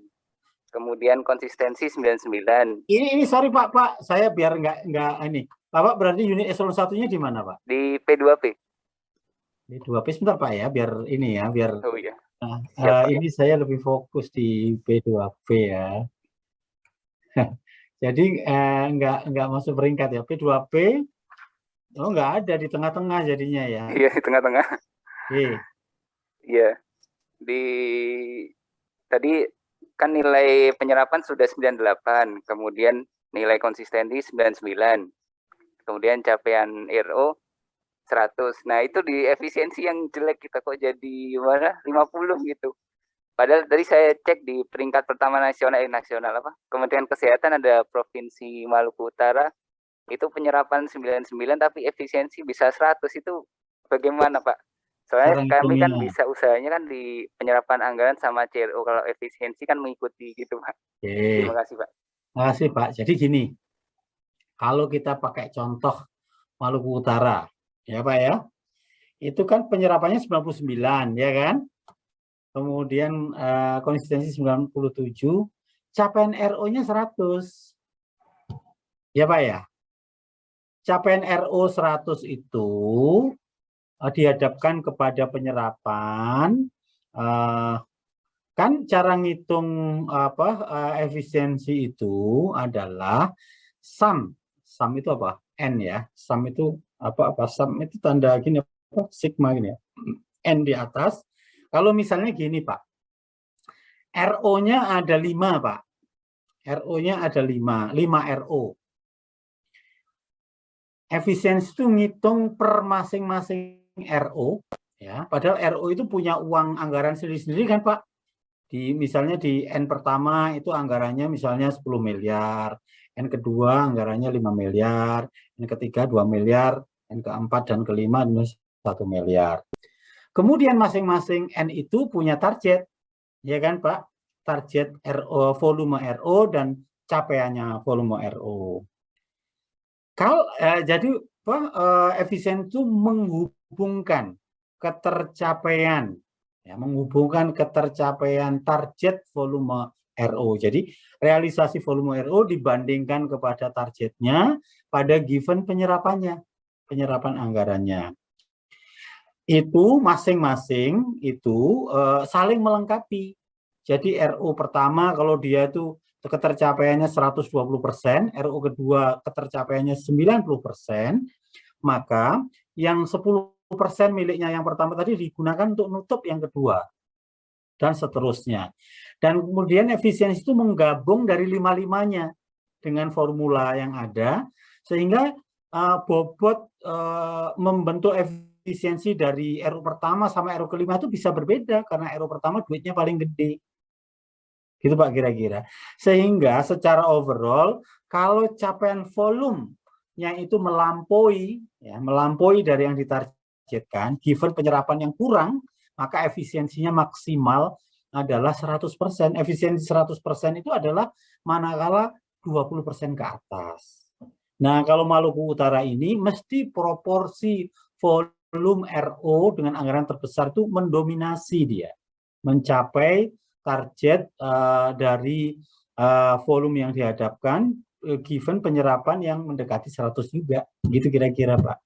Kemudian konsistensi 99. Ini sorry Pak, saya biar enggak ini. Bapak berarti unit eselon 1-nya di mana Pak? Di P2P. P2P sebentar Pak ya, biar ini ya, biar. Oh iya. Nah, ini saya lebih fokus di P2P ya. Jadi enggak masuk peringkat ya. P2P, oh enggak ada di tengah-tengah jadinya ya. Iya, di tengah-tengah. Iya. Tadi kan nilai penyerapan sudah 98, kemudian nilai konsistensi 99, kemudian capaian RO 100. Nah itu di efisiensi yang jelek kita kok jadi mana 50 gitu. Padahal tadi saya cek di peringkat pertama nasional Kementerian Kesehatan ada Provinsi Maluku Utara itu penyerapan 99 tapi efisiensi bisa 100, itu bagaimana Pak? Soalnya kami kan bisa usahanya kan di penyerapan anggaran sama CRO, kalau efisiensi kan mengikuti gitu Pak. Terima kasih Pak. Terima kasih Pak. Jadi gini, kalau kita pakai contoh Maluku Utara, ya Pak ya, itu kan penyerapannya 99 ya kan, kemudian konsistensi 97, capaian RO-nya 100, ya Pak ya. Capaian RO 100 itu dihadapkan kepada penyerapan, kan cara ngitung efisiensi itu adalah sum. Sum itu apa? N ya. Sum itu apa? Sum itu tanda gini apa? Sigma gini ya. N di atas. Kalau misalnya gini, Pak. RO-nya ada 5, Pak. RO-nya ada 5 RO. Efisiensi itu ngitung per masing-masing RO, ya. Padahal RO itu punya uang anggaran sendiri-sendiri kan, Pak. Misalnya di N pertama itu anggarannya misalnya 10 miliar, N kedua anggarannya 5 miliar, N ketiga 2 miliar, N keempat dan kelima 1 miliar. Kemudian masing-masing N itu punya target, ya kan, Pak? Target RO, volume RO dan capaiannya volume RO. Jadi efisien itu menghubungkan ketercapaian, ya, menghubungkan ketercapaian target volume RO. Jadi realisasi volume RO dibandingkan kepada targetnya pada given penyerapannya, penyerapan anggarannya. Itu masing-masing itu saling melengkapi. Jadi RO pertama kalau dia itu ketercapaiannya 120%, RO kedua ketercapaiannya 90%, maka yang 10% miliknya yang pertama tadi digunakan untuk nutup yang kedua, dan seterusnya. Dan kemudian efisiensi itu menggabung dari 5-5-nya dengan formula yang ada, sehingga bobot membentuk efisiensi dari RO pertama sama RO kelima itu bisa berbeda, karena RO pertama duitnya paling gede. Gitu Pak kira-kira. Sehingga secara overall kalau capaian volumenya itu melampaui dari yang ditargetkan, given penyerapan yang kurang, maka efisiensinya maksimal adalah 100%. Efisiensi 100% itu adalah manakala 20% ke atas. Nah, kalau Maluku Utara ini mesti proporsi volume RO dengan anggaran terbesar itu mendominasi dia, mencapai target dari volume yang dihadapkan given penyerapan yang mendekati 100 juga, gitu kira-kira Pak.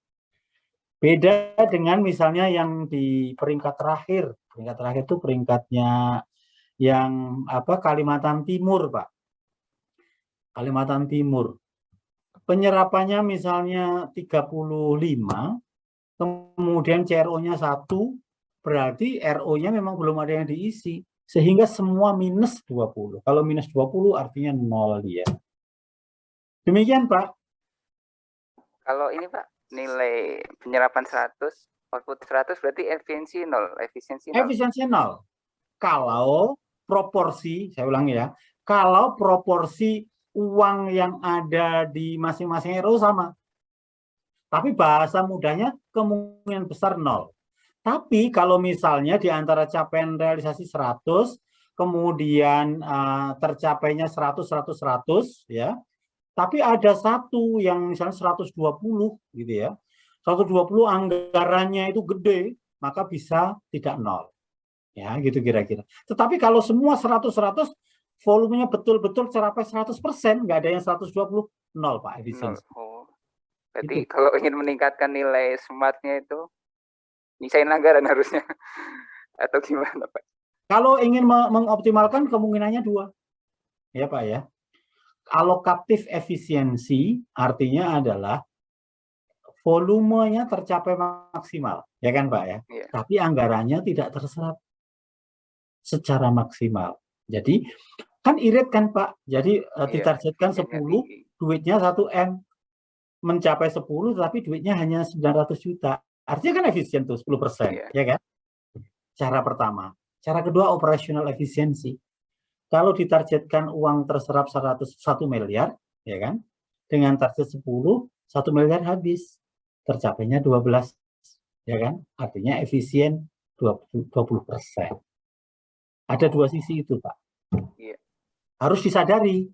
Beda dengan misalnya yang di peringkat terakhir itu peringkatnya yang Kalimantan Timur Pak. Kalimantan Timur. Penyerapannya misalnya 35, kemudian CRO-nya 1, berarti RO-nya memang belum ada yang diisi. Sehingga semua minus 20. Kalau minus 20 artinya 0 dia. Demikian Pak. Kalau ini Pak, nilai penyerapan 100, output 100 berarti efisiensi 0. Efisiensi 0. Kalau proporsi, saya ulangi ya, kalau proporsi uang yang ada di masing-masing RO sama. Tapi bahasa mudahnya kemungkinan besar 0. Tapi kalau misalnya di antara capaian realisasi 100, kemudian tercapainya 100, ya, tapi ada satu yang misalnya 120, gitu ya, 120 anggarannya itu gede, maka bisa tidak 0. Ya, gitu kira-kira. Tetapi kalau semua 100, volumenya betul-betul tercapai 100%, nggak ada yang 120, 0 Pak efisiensi. Berarti kalau ingin meningkatkan nilai smartnya itu, misain anggaran harusnya, atau gimana Pak? Kalau ingin mengoptimalkan kemungkinannya 2, ya Pak ya. Alokatif efisiensi artinya adalah volumenya tercapai maksimal, ya kan Pak ya. Yeah. Tapi anggarannya tidak terserap secara maksimal. Jadi kan irit kan Pak. Jadi ditargetkan 10, duitnya 1M, mencapai 10 tapi duitnya hanya 900 juta. Artinya kan efisien tuh 10%, ya kan? Cara pertama. Cara kedua operational efisiensi. Kalau ditargetkan uang terserap 101 miliar, ya kan? Dengan target 10, 1 miliar habis. Tercapainya 12, ya kan? Artinya efisien 20%. Ada dua sisi itu, Pak. Harus disadari.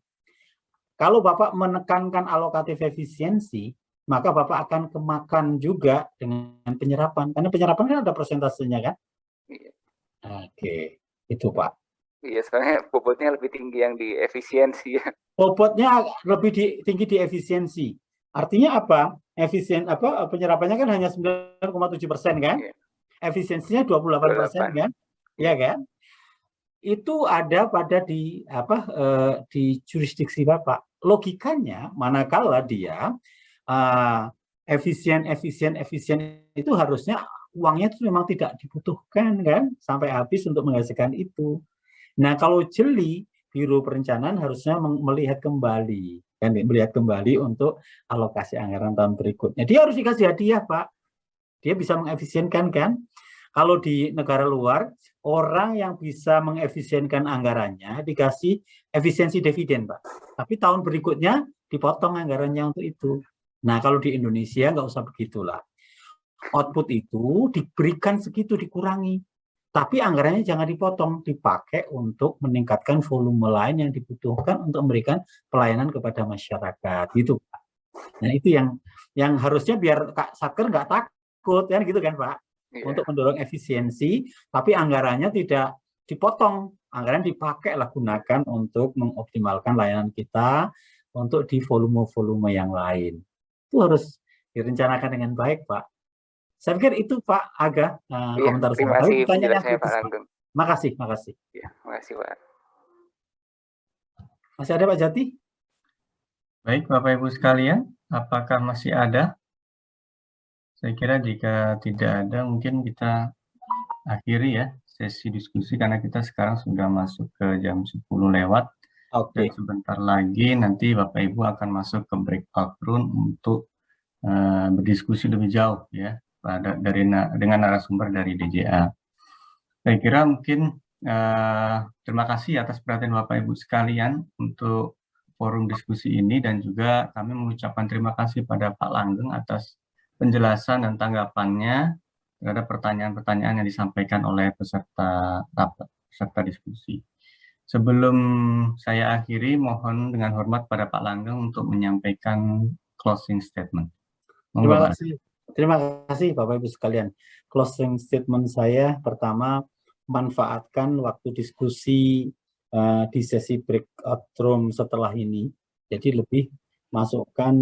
Kalau Bapak menekankan alokatif efisiensi, maka Bapak akan kemakan juga dengan penyerapan. Karena penyerapan kan ada persentasenya kan? Iya. Oke, itu Pak. Iya, soalnya bobotnya lebih tinggi yang di efisiensi ya. Bobotnya lebih tinggi di efisiensi. Artinya apa? Penyerapannya kan hanya 9,7% kan? Efisiensinya 28% kan? Iya kan? Itu ada pada di jurisdiksi Bapak. Logikanya manakala dia efisien itu harusnya uangnya itu memang tidak dibutuhkan kan sampai habis untuk menghasilkan itu. Nah, kalau jeli, Biro Perencanaan harusnya melihat kembali untuk alokasi anggaran tahun berikutnya. Dia harus dikasih hadiah, Pak. Dia bisa mengefisienkan kan? Kalau di negara luar, orang yang bisa mengefisienkan anggarannya dikasih efisiensi dividen, Pak. Tapi tahun berikutnya dipotong anggarannya untuk itu. Nah, kalau di Indonesia nggak usah begitulah. Output itu diberikan segitu, dikurangi. Tapi anggarannya jangan dipotong, dipakai untuk meningkatkan volume lain yang dibutuhkan untuk memberikan pelayanan kepada masyarakat. Gitu, Pak. Nah, itu yang harusnya biar Kak Satker nggak takut, kan gitu kan, Pak? Untuk mendorong efisiensi, tapi anggarannya tidak dipotong. Anggaran dipakailah, gunakan untuk mengoptimalkan layanan kita untuk di volume-volume yang lain. Itu harus direncanakan dengan baik, Pak. Saya pikir itu Pak Aga komentar saya. Terima kasih penjelasannya Pak Langgeng. Makasih. Ya, makasih Pak. Masih ada Pak Jati? Baik Bapak Ibu sekalian, apakah masih ada? Saya kira jika tidak ada, mungkin kita akhiri ya sesi diskusi karena kita sekarang sudah masuk ke jam 10 lewat. Dan sebentar lagi nanti Bapak Ibu akan masuk ke breakout room untuk berdiskusi lebih jauh ya dengan narasumber dari DJA. Saya kira mungkin terima kasih atas perhatian Bapak Ibu sekalian untuk forum diskusi ini, dan juga kami mengucapkan terima kasih pada Pak Langgeng atas penjelasan dan tanggapannya terhadap pertanyaan-pertanyaan yang disampaikan oleh peserta diskusi. Sebelum saya akhiri, mohon dengan hormat pada Pak Langgeng untuk menyampaikan closing statement. Terima kasih Bapak Ibu sekalian. Closing statement saya pertama, manfaatkan waktu diskusi di sesi breakout room setelah ini. Jadi lebih masukkan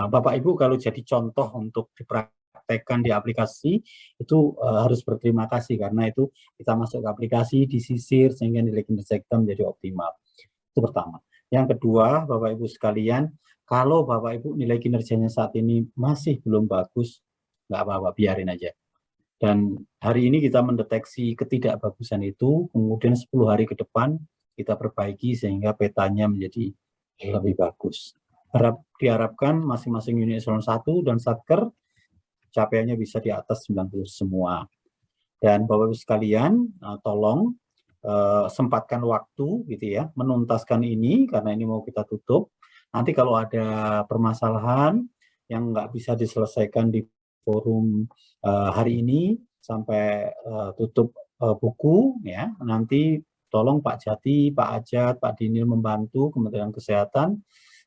Bapak Ibu kalau jadi contoh untuk dipraktekkan di aplikasi itu harus berterima kasih karena itu kita masuk ke aplikasi, disisir sehingga nilai kinerja kita menjadi optimal. Itu pertama. Yang kedua, Bapak Ibu sekalian, kalau Bapak Ibu nilai kinerjanya saat ini masih belum bagus, nggak apa-apa, biarin aja. Dan hari ini kita mendeteksi ketidakbagusan itu, kemudian 10 hari ke depan kita perbaiki sehingga petanya menjadi lebih bagus. Diharapkan masing-masing unit eselon 1 dan Satker capaiannya bisa di atas 90 semua. Dan Bapak Ibu sekalian, tolong sempatkan waktu gitu ya, menuntaskan ini karena ini mau kita tutup. Nanti kalau ada permasalahan yang nggak bisa diselesaikan di forum hari ini sampai tutup buku, ya nanti tolong Pak Jati, Pak Ajat, Pak Dinil membantu Kementerian Kesehatan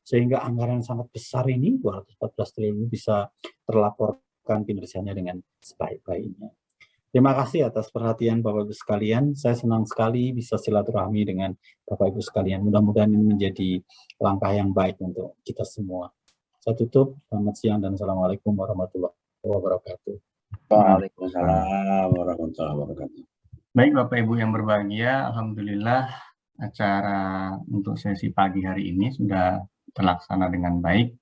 sehingga anggaran yang sangat besar ini 214 triliun bisa terlaporkan kinerjanya dengan sebaik-baiknya. Terima kasih atas perhatian Bapak Ibu sekalian. Saya senang sekali bisa silaturahmi dengan Bapak Ibu sekalian. Mudah-mudahan ini menjadi langkah yang baik untuk kita semua. Saya tutup. Selamat siang dan Assalamualaikum warahmatullahi wabarakatuh. Waalaikumsalam warahmatullahi wabarakatuh. Baik Bapak Ibu yang berbahagia, alhamdulillah acara untuk sesi pagi hari ini sudah terlaksana dengan baik.